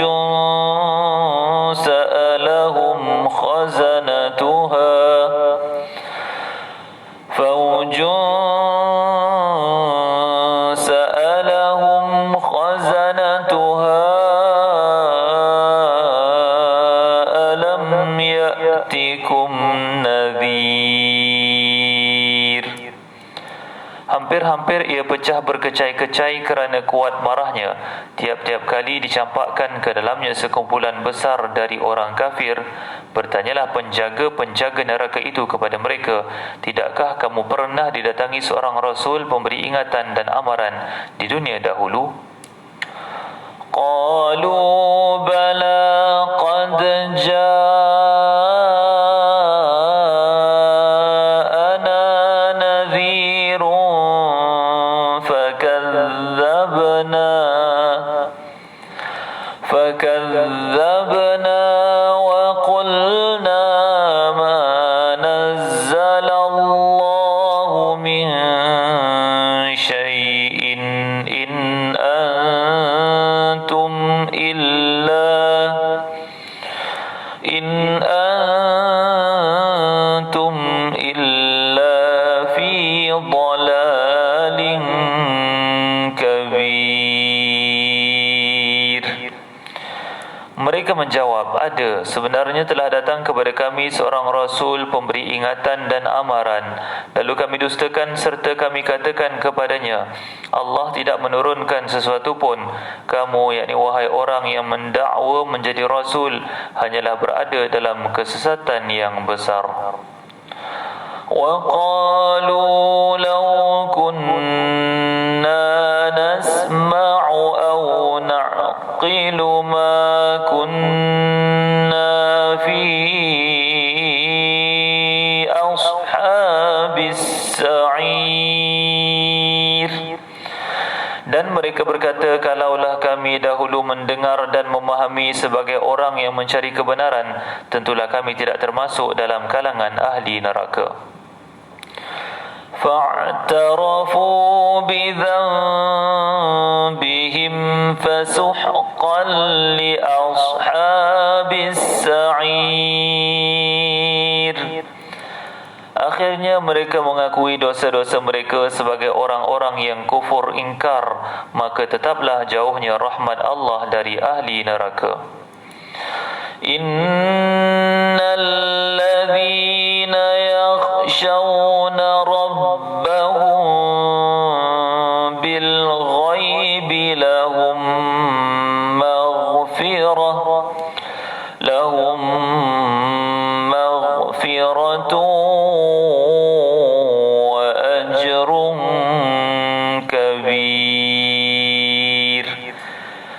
سألهم خزنتها hampir ia pecah berkecai-kecai kerana kuat marahnya. Tiap-tiap kali dicampakkan ke dalamnya sekumpulan besar dari orang kafir, bertanyalah penjaga-penjaga neraka itu kepada mereka, tidakkah kamu pernah didatangi seorang rasul pemberi ingatan dan amaran di dunia dahulu? Qalu bala qad ja'ana nadhirun fakadzabna wa qulna ma nazzalallahu min syai'in in antum illa fi dhalalin kabir. Mereka menjawab, ada, sebenarnya telah datang kepada kami seorang rasul pemberi ingatan dan amaran. Lalu kami dustakan serta kami katakan kepadanya, Allah tidak menurunkan sesuatu pun. Kamu, yakni wahai orang yang mendakwa menjadi rasul, hanyalah berada dalam kesesatan yang besar. وَقَالُوا لَوْ كُنَّا نَسْمَعُ أَوْ نَعْقِلُ مَا كُنَّا فِي أَصْحَابِ السَّعِيرِ. Dan mereka berkata, kalaulah kami dahulu mendengar dan memahami sebagai orang yang mencari kebenaran, tentulah kami tidak termasuk dalam kalangan ahli neraka. فاعترفوا بذنبهم فسحقا لأصحاب السعير. Akhirnya mereka mengakui dosa-dosa mereka sebagai orang-orang yang kufur ingkar, maka tetaplah jauhnya rahmat Allah dari ahli neraka. Innal ladzina yakhshawna rabbahum bil ghaibi lahum maghfiratun wa ajrun kabir.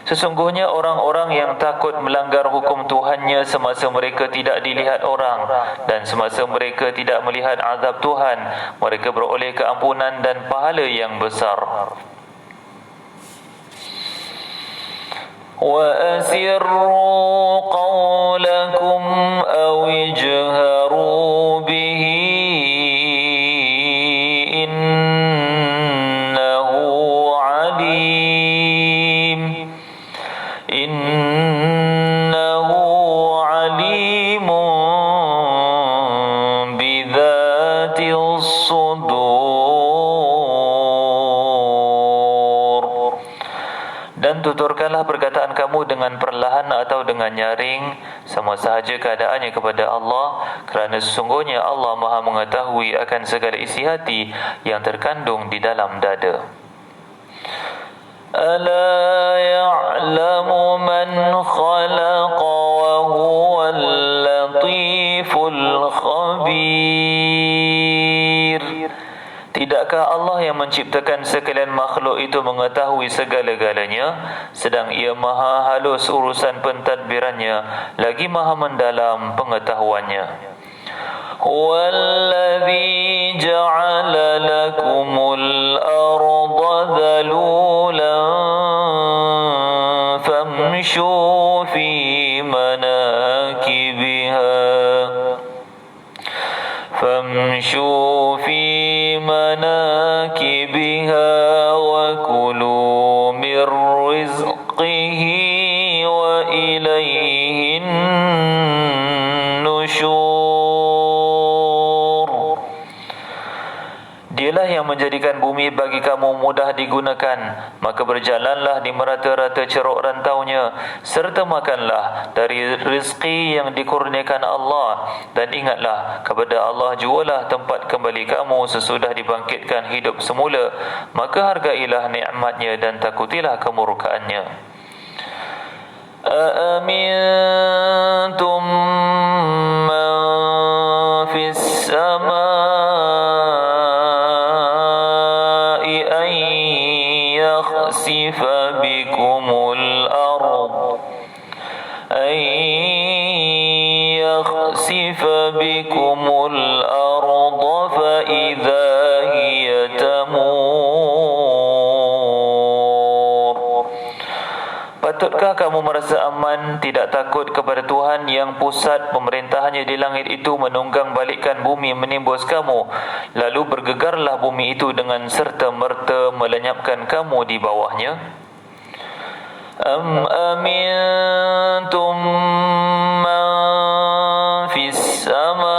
Sesungguhnya orang-orang yang takut melanggar hukum Tuhannya semasa mereka tidak dilihat orang dan semasa mereka tidak melihat azab Tuhan, mereka beroleh keampunan dan pahala yang besar. وَأَسِرُّوا قَوْلَكُمْ أَوْ اجْهَرُوا بِهِ إِنَّهُ عَلِيمٌ بِذَاتِ الصُّدُورِ. Dan tuturkanlah perkataan kamu dengan perlahan atau dengan nyaring, sama sahaja keadaannya kepada Allah, kerana sesungguhnya Allah Maha mengetahui akan segala isi hati yang terkandung di dalam dada. Ala ya'lamu man khalaqa wa huwal latiful khabir. Tidakkah Allah yang menciptakan sekalian makhluk itu mengetahui segala-galanya, sedang ia maha halus urusan pentadbirannya, lagi maha mendalam pengetahuannya. Huwallazi ja'ala lakumul arda dhalulan famshu fi manakibiha wa kulu mir rizqihi wa ilayhin nusyur. Dialah yang menjadikan bumi bagi kamu mudah digunakan, maka berjalanlah di merata-rata ceruk rantaunya, serta makanlah dari rezeki yang dikurniakan Allah, dan ingatlah kepada Allah jualah tempat kembali kamu sesudah dibangkitkan hidup semula, maka hargailah nikmatnya dan takutilah kemurkaannya. Aamintum man fis samai an yakhsifa bikumul ard fa idza hiya tamur. Patutkah kamu merasa aman, tidak takut kepada Tuhan yang pusat pemerintahannya di langit itu menunggang balikkan bumi menimbus kamu, lalu bergegarlah bumi itu dengan serta-merta melenyapkan kamu di bawahnya? Am amintum man fis samai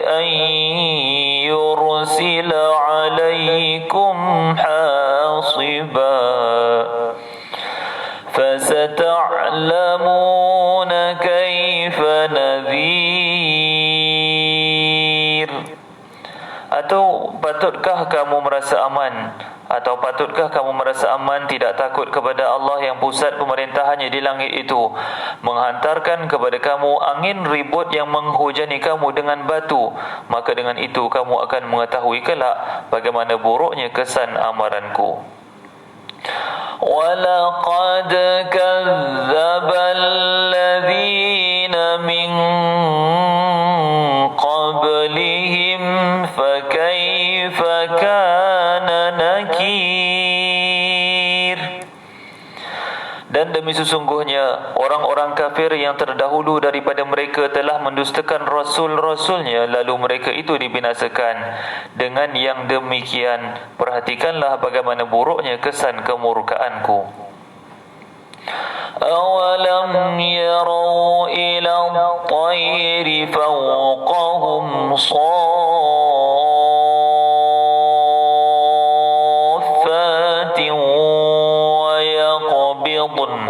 an yursila alaikum hasiba fasata'lamuna kaifa nadhir. Atau patutkah kamu merasa aman tidak takut kepada Allah yang pusat pemerintahannya di langit itu menghantarkan kepada kamu angin ribut yang menghujani kamu dengan batu, maka dengan itu kamu akan mengetahui kelak bagaimana buruknya kesan amaranku. وَلَقَدْ كَذَّبَ الَّذِينَ مِنْ قَبْلِهِمْ فَكَيْفَ كَانَ نَكِيرِ. Dan demi sesungguhnya orang-orang kafir yang terdahulu daripada mereka telah mendustakan rasul-rasulnya, lalu mereka itu dibinasakan. Dengan yang demikian, perhatikanlah bagaimana buruknya kesan kemurkaanku. أَوَلَمْ يَرَوْا إِلَى الطَّيْرِ فَوْقَهُمْ صَافَّاتٍ وَيَقْبِضْنَ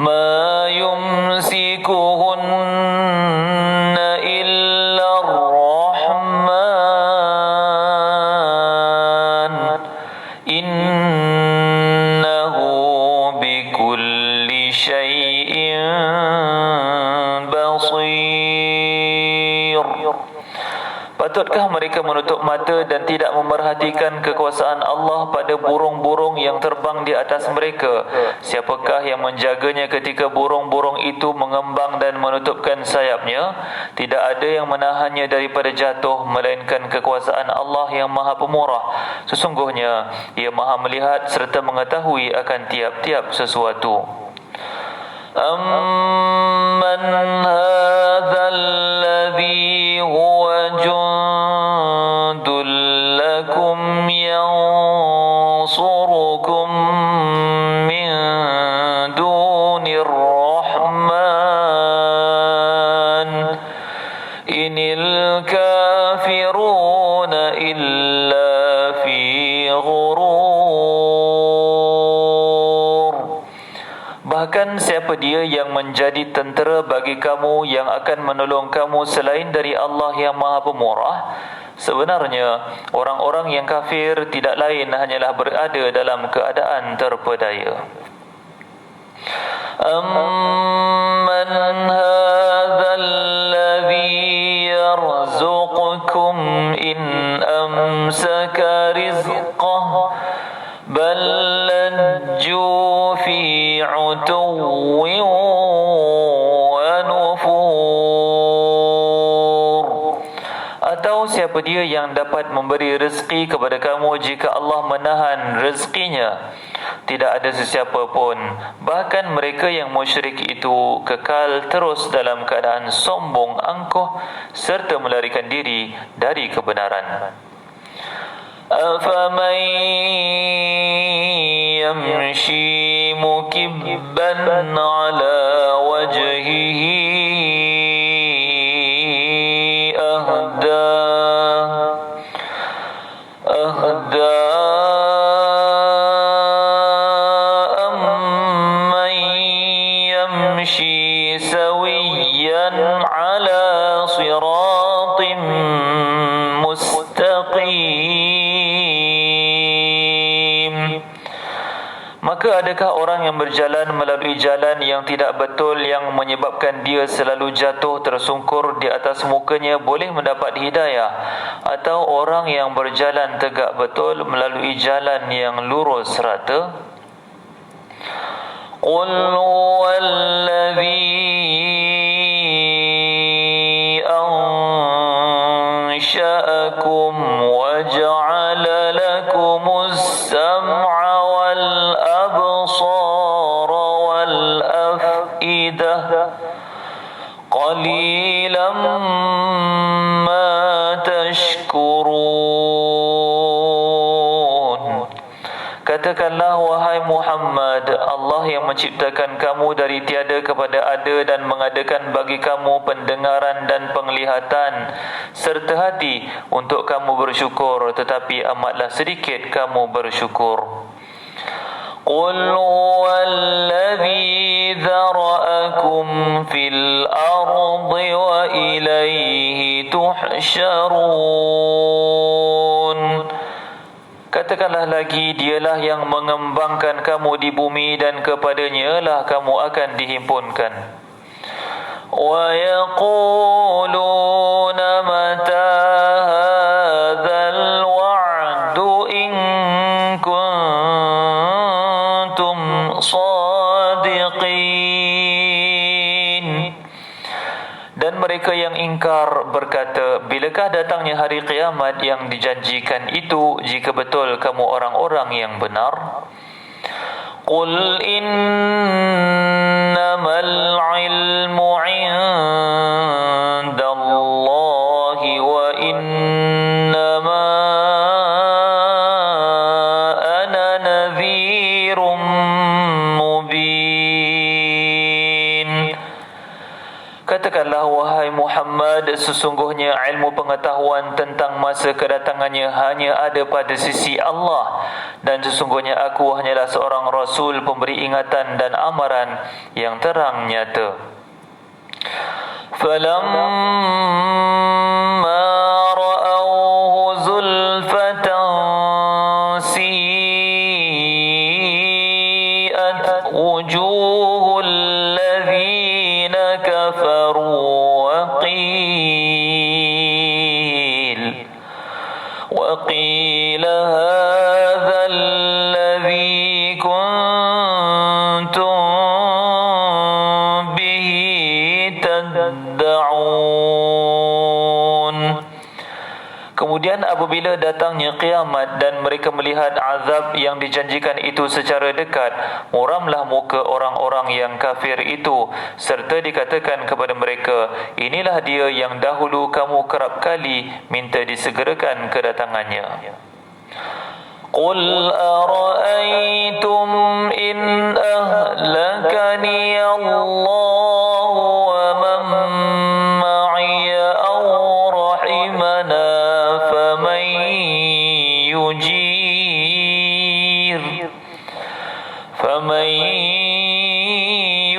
مَا يُمْسِكُهُنَّ إِلَّا الرَّحْمَنُ إِنَّهُ بِكُلِّ شَيْءٍ بَصِيرٌ. Patutkah mereka menutup mata dan tidak memerhatikan kekuasaan Allah pada burung-burung yang terbang di atas mereka? Siapakah yang menjaganya ketika burung-burung itu mengembang dan menutupkan sayapnya? Tidak ada yang menahannya daripada jatuh, melainkan kekuasaan Allah yang Maha Pemurah. Sesungguhnya Ia Maha melihat serta mengetahui akan tiap-tiap sesuatu. Amman hadzal ladzi huwa jundul lakum yansurukum min dunir rahman inil kafiruna illa fi ghurur. Bahkan siapa dia yang menjadi tentera bagi kamu yang akan menolong kamu selain dari Allah yang Maha Pemurah? Sebenarnya orang-orang yang kafir tidak lain hanyalah berada dalam keadaan terpedaya. Amman hadzal ladzi yarzuqukum in amsaka rizqahu bal lajju fi utuwwin wa nufur. Atau siapa dia yang dapat memberi rezeki kepada kamu jika Allah menahan rezekinya? Tidak ada sesiapa pun, bahkan mereka yang musyrik itu kekal terus dalam keadaan sombong angkuh serta melarikan diri dari kebenaran. أَفَمَنْ يَمْشِي مُكِبًّا عَلَى وَجْهِهِ أَهْدَىٰ Maka adakah orang yang berjalan melalui jalan yang tidak betul yang menyebabkan dia selalu jatuh tersungkur di atas mukanya boleh mendapat hidayah? Atau orang yang berjalan tegak betul melalui jalan yang lurus rata? Qul huwallazi ansha'akum wa ja'ala lakumus sam'a wal absara wal af'idah qalilan ma tashkurun. Katakanlah wahai Muhammad, Allah yang menciptakan kamu dari tiada kepada ada dan mengadakan bagi kamu pendengaran dan penglihatan serta hati untuk kamu bersyukur, tetapi amatlah sedikit kamu bersyukur. Qul huwallazi dzara'akum fil ardi wa ilaihi tuhsyarun. Katakanlah lagi, dialah yang mengembangkan kamu di bumi dan kepadanya lah kamu akan dihimpunkan. Wa yaquluna mata hadzal wa'du in kuntum shadiqin. Dan mereka yang ingkar berkata, bilakah datangnya hari kiamat yang dijanjikan itu jika betul kamu orang-orang yang benar? Qul innamal ilmu indallahi wa innama ana nadhirum mubin. Katakanlah wahai Muhammad, sesungguhnya ilmu pengetahuan tentang masa kedatangannya hanya ada pada sisi Allah, dan sesungguhnya aku hanyalah seorang Rasul pemberi ingatan dan amaran yang terang nyata. Falamma ra'awhu zulfatan si'at wujuhul ladzina kafaru وقيل هذا الذي كنتم به تدعون. Kemudian apabila datangnya kiamat dan mereka melihat azab yang dijanjikan itu secara dekat, muramlah muka orang-orang yang kafir itu, serta dikatakan kepada mereka, inilah dia yang dahulu kamu kerap kali minta disegerakan kedatangannya. Qul ara'aytum in ahlakani Allah wa man ma'iya aw rahimana فمن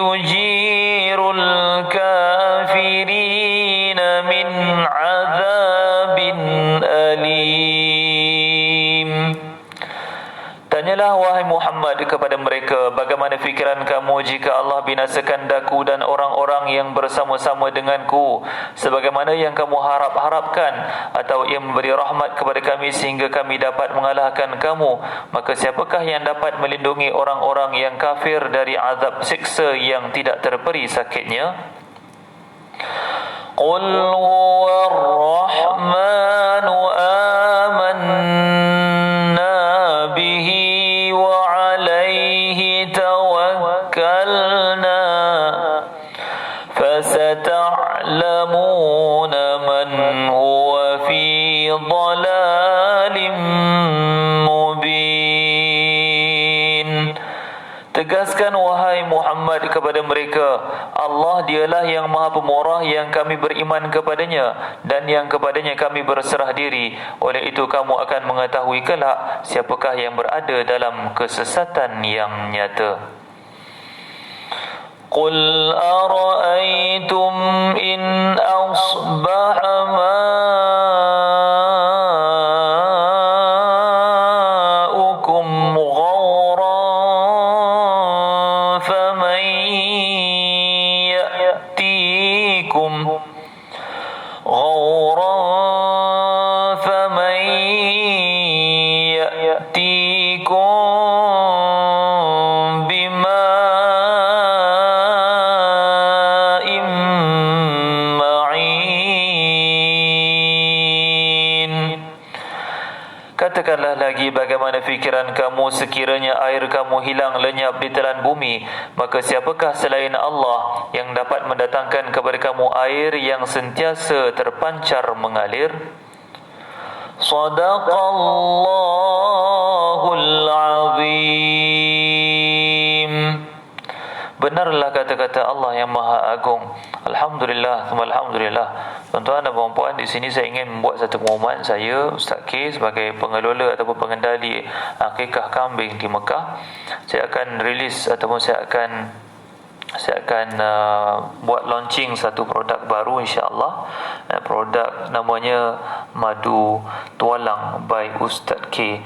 يجير الكافرين من عذاب أليم. Tanyalah wahai Muhammad kepada mereka, bagaimana fikiran kamu jika Allah binasakan daku dan orang-orang yang bersama-sama denganku, sebagaimana yang kamu harap-harapkan, atau ia memberi rahmat kepada kami sehingga kami dapat mengalahkan kamu? Maka siapakah yang dapat melindungi orang-orang yang kafir dari azab siksa yang tidak terperi sakitnya? Qul huwar rahmanu amanna bihi wa alayhi tawakkalna fasata'lamuna man huwa fi dhalalim mubin. Tegaskan wahai Muhammad kepada mereka, Allah dialah yang Maha Pemurah yang kami beriman kepadanya dan yang kepadanya kami berserah diri. Oleh itu kamu akan mengetahui kelak siapakah yang berada dalam kesesatan yang nyata. Qul ara'aytum in asbaha ma'ukum ghawran lagi bagaimana fikiran kamu sekiranya air kamu hilang lenyap di telan bumi, maka siapakah selain Allah yang dapat mendatangkan kepada kamu air yang sentiasa terpancar mengalir? Sadaqallahul azim. Benarlah kata-kata Allah yang Maha Agung. Alhamdulillah, alhamdulillah. Tuan-tuan dan puan-puan, di sini saya ingin membuat satu pengumuman. Saya Ustaz K sebagai pengelola ataupun pengendali akikah kambing di Mekah, saya akan release ataupun saya akan buat launching satu produk baru, insya-Allah. Produk namanya Madu Tualang by Ustaz K.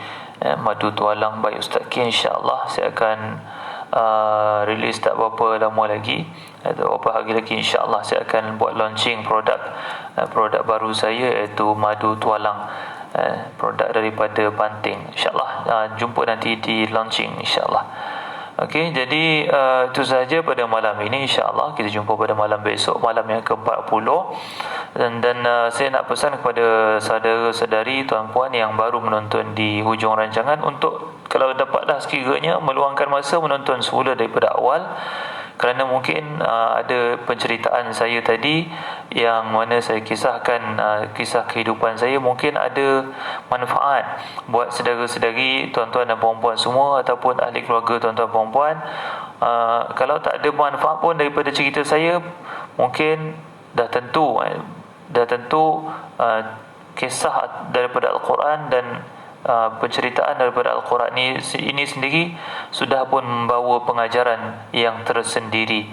Madu Tualang by Ustaz K, insya-Allah saya akan release tak berapa lama lagi, atau berapa hari lagi, insya-Allah saya akan buat launching produk baru saya, iaitu Madu Tualang, produk daripada Panting, insya-Allah. Jumpa nanti di launching, insya-Allah. Okey, jadi itu sahaja pada malam ini, insya-Allah. Kita jumpa pada malam besok, malam yang ke-40. Dan saya nak pesan kepada saudara-saudari, tuan-puan yang baru menonton di hujung rancangan, untuk kalau dapatlah sekiranya meluangkan masa menonton semula daripada awal, kerana mungkin ada penceritaan saya tadi yang mana saya kisahkan kisah kehidupan saya, mungkin ada manfaat buat saudara-saudari, tuan-tuan dan puan-puan semua, ataupun ahli keluarga tuan-tuan puan-puan. Kalau tak ada manfaat pun daripada cerita saya, mungkin dah tentu kisah daripada Al-Quran dan penceritaan daripada Al-Quran ini sendiri sudah pun membawa pengajaran yang tersendiri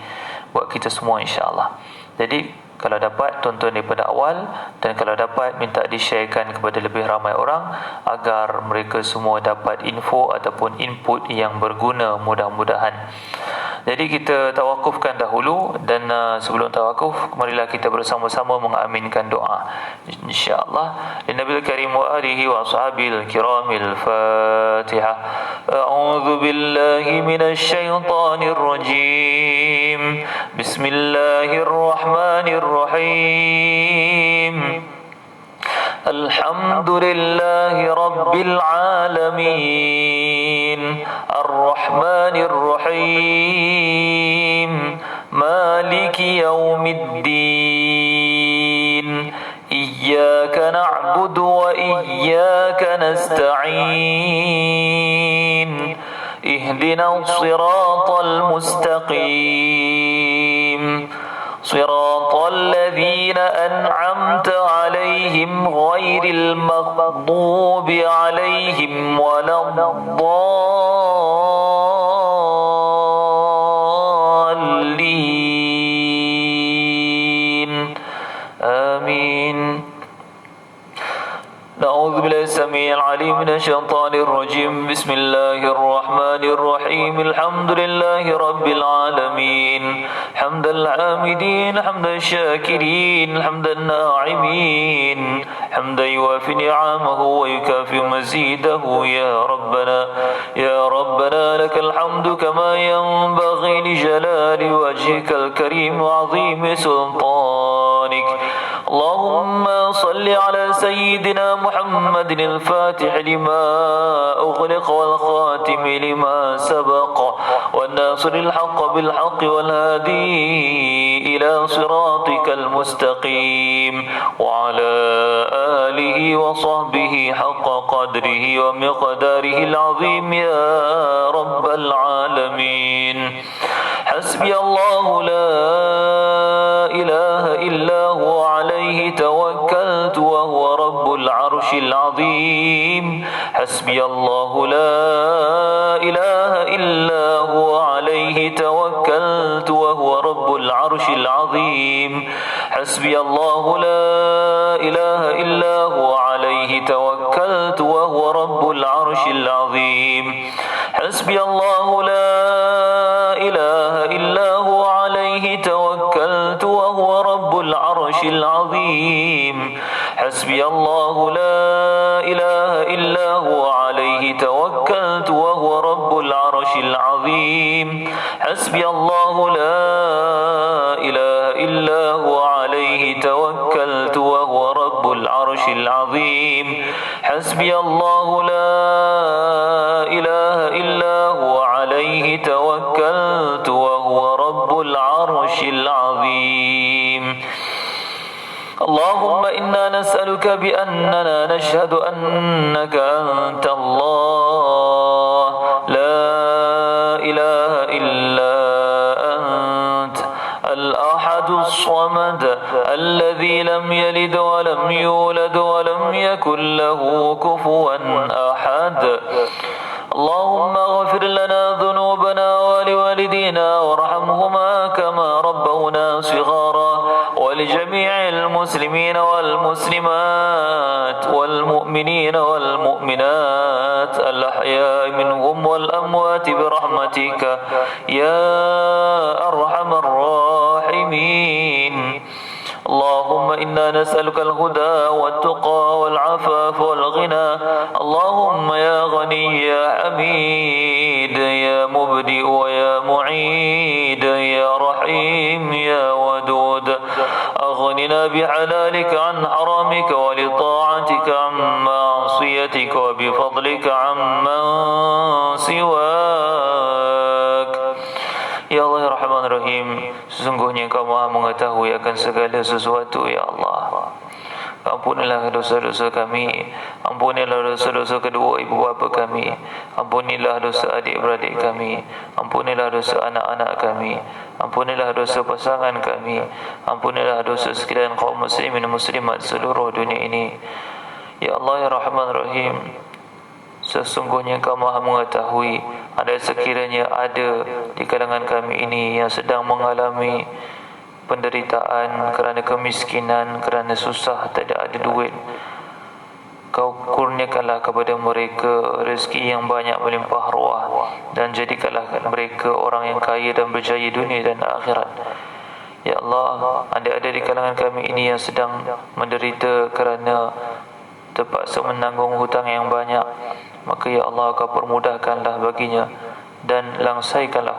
buat kita semua, insya-Allah. Jadi kalau dapat tonton daripada awal, dan kalau dapat minta di-sharekan kepada lebih ramai orang agar mereka semua dapat info ataupun input yang berguna, mudah-mudahan. Jadi kita tawakufkan dahulu, dan sebelum tawakuf, marilah kita bersama-sama mengaminkan doa, insya-Allah. Nabil Karim wa alihi wa ashabil kiramil Fatihah. A'udzu billahi minasy syaithanir rajim. Bismillahirrahmanirrahim. Alhamdulillahi Rabbil Alamin, Ar-Rahmanir Rahim, Maliki Yawmiddin, Iyyaka na'budu wa iyyaka nasta'in, Ihdinas siratal mustaqim, Siratal ladzina an'amta 'alaihim ghairil maghdubi 'alaihim waladdallin. Amin. أعوذ بالله السميع العليم من الشيطان الرجيم. بسم الله الرحمن الرحيم. الحمد لله رب العالمين، حمد العامدين، حمد الشاكرين، حمد الناعمين، حمدا يوافي نعمه ويكافئ مزيده. يا ربنا لك الحمد كما ينبغي لجلال وجهك الكريم وعظيم سلطانك. اللهم صل على سيدنا محمد الفاتح لما أغلق والخاتم لما سبق والناصر الحق بالحق والهادي إلى صراطك المستقيم وعلى آله وصحبه حق قدره ومقداره العظيم. يا رب العالمين، حسبي الله لا إله إلا هو عليه توكلت وهو رب العرش العظيم. حسبي الله لا إله إلا هو عليه توكلت وهو رب العرش العظيم. حسبي الله لا إله إلا هو عليه توكلت وهو رب العرش العظيم. حسبي الله لا إله إلا هو عليه توكلت وهو رب العرش العظيم. حسبي الله لا إله إلا هو عليه توكلت وهو رب العرش العظيم. حسبي الله لا إله إلا هو عليه توكلت وهو رب العرش العظيم. حسبي الله لا العرش العظيم اللهم إنا نسألك بأننا نشهد أنك أنت الله لا إله إلا أنت الأحد الصمد الذي لم يلد ولم يولد ولم يكن له كفوا أحد اللهم اغفر لنا ذنوبنا ولوالدينا وارحمهما كما ربونا صغارا ولجميع المسلمين والمسلمات والمؤمنين والمؤمنات الأحياء منهم والأموات برحمتك يا أرحم الراحمين اللهم إنا نسألك الهدى والتقى والعفاف والغنى اللهم يا غني يا حميد يا مبدئ ويا معيد يا رحيم يا ودود أغننا بحلالك عن حرامك ولطاعتك عن معصيتك وبفضلك عمن سواك Ya Allah, ya Rahman Rahim, sesungguhnya Engkau Maha mengetahui akan segala sesuatu, ya Allah. Ampunilah dosa-dosa kami, ampunilah dosa-dosa kedua ibu bapa kami, ampunilah dosa adik-beradik kami, ampunilah dosa anak-anak kami, ampunilah dosa pasangan kami, ampunilah dosa sekalian kaum muslimin dan muslimat seluruh dunia ini. Ya Allah, ya Rahman Rahim, sesungguhnya Engkau Maha mengetahui ada sekiranya ada di kalangan kami ini yang sedang mengalami penderitaan kerana kemiskinan, kerana susah, tidak ada duit. Kau kurniakanlah kepada mereka rezeki yang banyak melimpah ruah, dan jadikanlah mereka orang yang kaya dan berjaya dunia dan akhirat. Ya Allah, ada di kalangan kami ini yang sedang menderita kerana terpaksa menanggung hutang yang banyak. Maka ya Allah, Kau permudahkanlah baginya dan langsaikanlah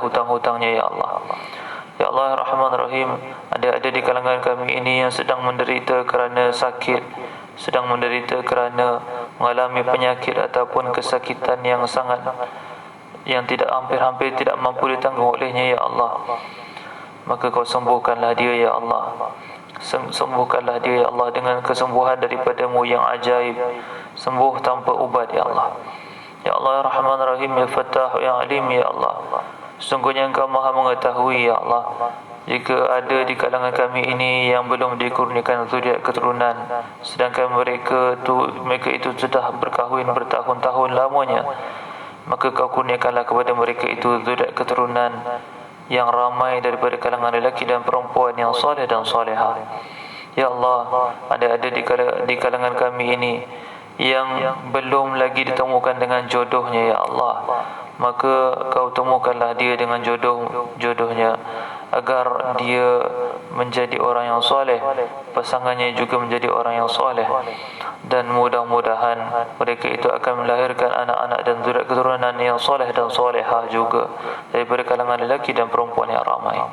hutang-hutangnya ya Allah. Ya Allah, Rahman Rahim, ada di kalangan kami ini yang sedang menderita kerana sakit, sedang menderita kerana mengalami penyakit ataupun kesakitan yang tidak hampir-hampir tidak mampu ditanggung olehnya ya Allah. Maka Kau sembuhkanlah dia ya Allah. Sembuhkanlah dia ya Allah dengan kesembuhan daripada-Mu yang ajaib, sembuh tanpa ubat ya Allah. Ya Allah, Rahman Rahim, ya Fattah, ya Alim ya Allah. Sungguhnya Engkau Maha mengetahui ya Allah, jika ada di kalangan kami ini yang belum dikurniakan zuriat keturunan, sedangkan mereka itu sudah berkahwin bertahun-tahun lamanya, maka Kau kurniakanlah kepada mereka itu zuriat keturunan yang ramai daripada kalangan lelaki dan perempuan yang soleh dan soleha. Ya Allah, ada di kalangan kami ini yang belum lagi ditemukan dengan jodohnya ya Allah, maka Kau temukanlah dia dengan jodohnya, agar dia menjadi orang yang soleh, pasangannya juga menjadi orang yang soleh, dan mudah-mudahan mereka itu akan melahirkan anak-anak dan zuriat keturunan yang soleh dan soleha juga daripada kalangan lelaki dan perempuan yang ramai.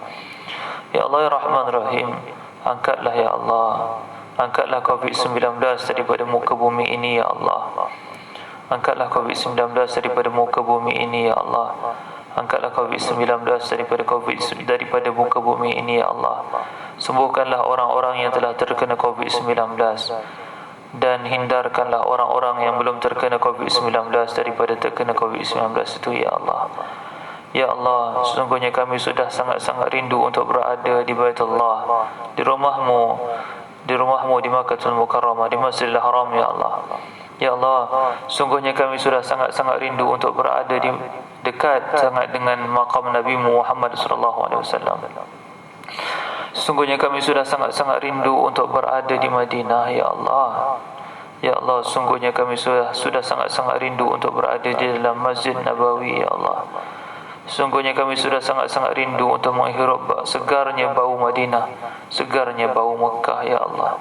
Ya Allah, ya Rahman Rahim, angkatlah ya Allah, angkatlah COVID-19 daripada muka bumi ini ya Allah. Angkatlah COVID-19 daripada muka bumi ini ya Allah. Angkatlah COVID-19 daripada muka bumi ini ya Allah. Sembuhkanlah orang-orang yang telah terkena COVID-19, dan hindarkanlah orang-orang yang belum terkena COVID-19 daripada terkena COVID-19 itu ya Allah. Ya Allah, sesungguhnya kami sudah sangat-sangat rindu untuk berada di Baitullah, di rumah-Mu di Makkahul Mukarramah, di Masjidil Haram ya Allah. Ya Allah, sungguhnya kami sudah sangat-sangat rindu untuk berada di dekat sangat dengan maqam Nabi Muhammad sallallahu alaihi wasallam. Sungguhnya kami sudah sangat-sangat rindu untuk berada di Madinah ya Allah. Ya Allah, sungguhnya kami sudah sangat-sangat rindu untuk berada di dalam Masjid Nabawi ya Allah. Sungguhnya kami sudah sangat-sangat rindu untuk menghirup segarnya bau Madinah, segarnya bau Mekah ya Allah.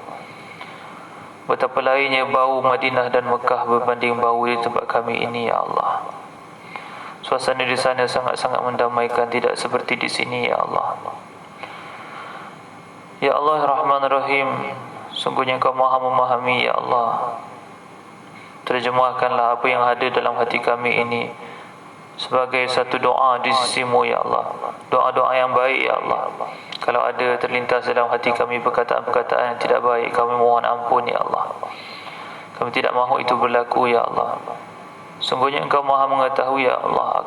Betapa lainnya bau Madinah dan Mekah berbanding bau di tempat kami ini ya Allah. Suasana di sana sangat-sangat mendamaikan, tidak seperti di sini ya Allah. Ya Allah, Rahman Rahim, sungguhnya Engkau Maha memahami ya Allah. Terjemahkanlah apa yang ada dalam hati kami ini, sebagai satu doa di sisimu ya Allah, doa-doa yang baik ya Allah. Kalau ada terlintas dalam hati kami perkataan-perkataan yang tidak baik, kami mohon ampun ya Allah. Kami tidak mahu itu berlaku ya Allah. Sungguhnya Engkau Maha mengetahui ya Allah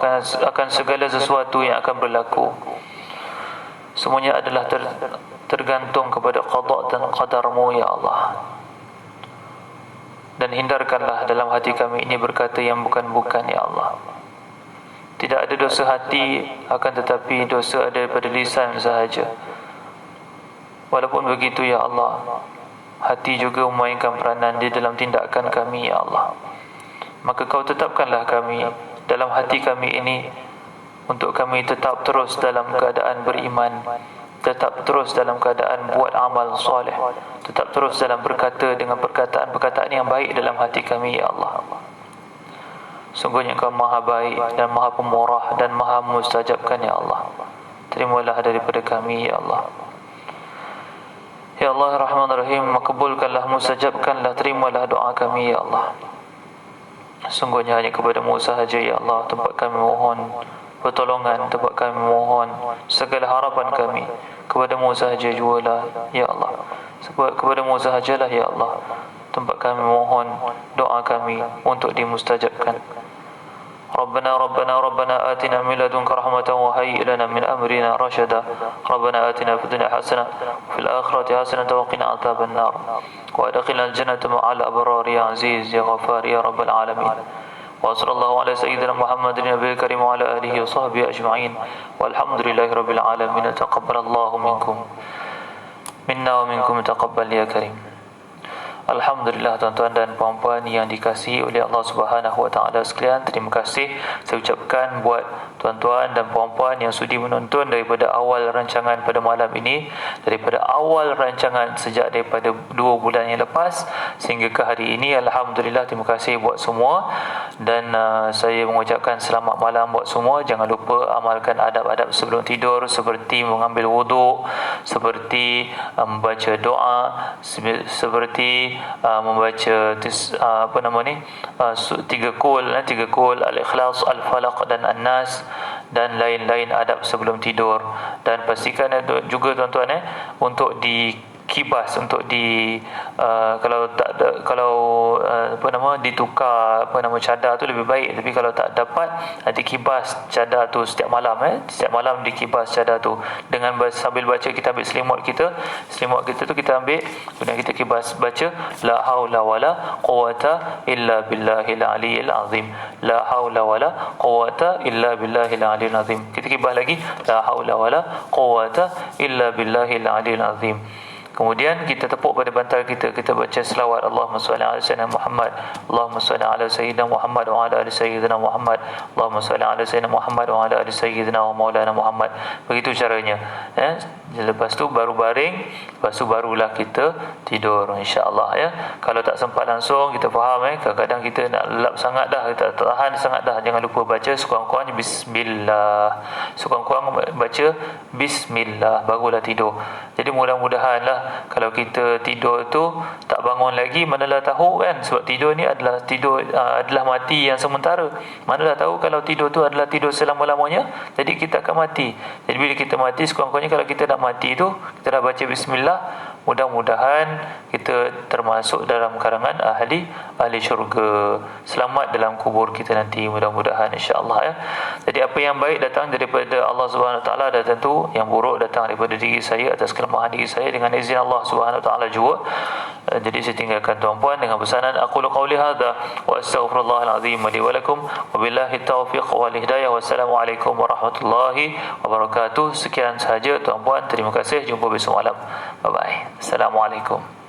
akan segala sesuatu yang akan berlaku. Semuanya adalah tergantung kepada qada dan qadarmu ya Allah. Dan hindarkanlah dalam hati kami ini berkata yang bukan-bukan ya Allah. Tidak ada dosa hati, akan tetapi dosa ada daripada lisan sahaja. Walaupun begitu ya Allah, hati juga memainkan peranan di dalam tindakan kami ya Allah. Maka Kau tetapkanlah kami dalam hati kami ini, untuk kami tetap terus dalam keadaan beriman, tetap terus dalam keadaan buat amal soleh, tetap terus dalam berkata dengan perkataan-perkataan yang baik dalam hati kami ya Allah. Sungguhnya Engkau Maha baik dan Maha pemurah dan Maha mustajabkan ya Allah. Terimalah daripada kami ya Allah. Ya Allah Rahman Rahim, makbulkanlah, mustajabkanlah, terimalah doa kami ya Allah. Sungguhnya hanya kepadamu sahaja ya Allah tempat kami mohon pertolongan, tempat kami mohon segala harapan kami. Kepadamu sahaja jualah ya Allah. Kepadamu sahajalah ya Allah tempat kami mohon doa kami untuk dimustajabkan. ربنا آتنا من لدنك رحمة وهيئ لنا من أمرنا رشدا ربنا آتنا في الدنيا حسنة وفي الآخرة حسنة وقنا عذاب النار وأدخلنا الجنة مع الأبرار يا عزيز يا غفار يا رب العالمين وصلى الله على سيدنا محمد النبي الكريم وعلى آله وصحبه أجمعين والحمد لله رب العالمين تقبل الله منكم منا ومنكم تقبل يا كريم. Alhamdulillah tuan-tuan dan puan-puan yang dikasihi oleh Allah Subhanahu Wa Taala sekalian, terima kasih saya ucapkan buat tuan-tuan dan puan-puan yang sudi menonton daripada awal rancangan pada malam ini, daripada awal rancangan sejak daripada 2 bulan yang lepas sehingga ke hari ini. Alhamdulillah, terima kasih buat semua dan saya mengucapkan selamat malam buat semua. Jangan lupa amalkan adab-adab sebelum tidur seperti mengambil wuduk, seperti membaca doa, seperti membaca 3 qul al-ikhlas, al-falaq dan an-nas dan lain-lain adab sebelum tidur. Dan pastikan juga tuan-tuan untuk dikibas, untuk ditukar cadar tu lebih baik. Tapi kalau tak dapat, dikibas cadar tu setiap malam setiap malam dikibas cadar tu dengan sambil baca. Kita ambil selimut kita tu kita ambil, kemudian kita kibas, baca la haula wala quwata illa billahil aliyil azim, la haula wala quwata illa billahil aliyil azim. Kita kibas lagi, la haula wala quwata illa billahil aliyil azim. Kemudian kita tepuk pada bantal kita baca selawat Allahumma salli ala sayyidina Muhammad, Allahumma salli ala sayyidina Muhammad wa ala ali sayyidina Muhammad, Allahumma salli ala sayyidina Muhammad wa ala ali sayyidina wa maulana Muhammad. Begitu caranya. Lepas tu baru baring, lepas tu barulah kita tidur insya-Allah Kalau tak sempat langsung, kita faham kadang-kadang kita nak lelap sangat dah, kita tak tahan sangat dah. Jangan lupa baca sekurang-kurangnya bismillah. Sekurang-kurang baca bismillah barulah tidur. Jadi mudah-mudahanlah kalau kita tidur tu tak bangun lagi, manalah tahu sebab tidur ni adalah adalah mati yang sementara. Manalah tahu kalau tidur tu adalah tidur selama-lamanya, jadi kita akan mati. Jadi bila kita mati, sekurang-kurangnya kalau kita nak mati tu kita dah baca bismillah, mudah-mudahan kita termasuk dalam karangan ahli syurga. Selamat dalam kubur kita nanti, mudah-mudahan insya-Allah Jadi apa yang baik datang daripada Allah Subhanahu Wa Taala, dan tentu yang buruk datang daripada diri saya atas kelemahan diri saya dengan izin Allah Subhanahu Wa Taala juga. Jadi saya tinggalkan tuan-puan dengan pesanan aqulu qauli hadza wa astaghfirullahal azim li wa lakum wa billahi taufiq wal hidayah. Wassalamualaikum warahmatullahi wabarakatuh. Sekian sahaja tuan-puan, terima kasih, jumpa besok malam. Bye bye. Assalamualaikum.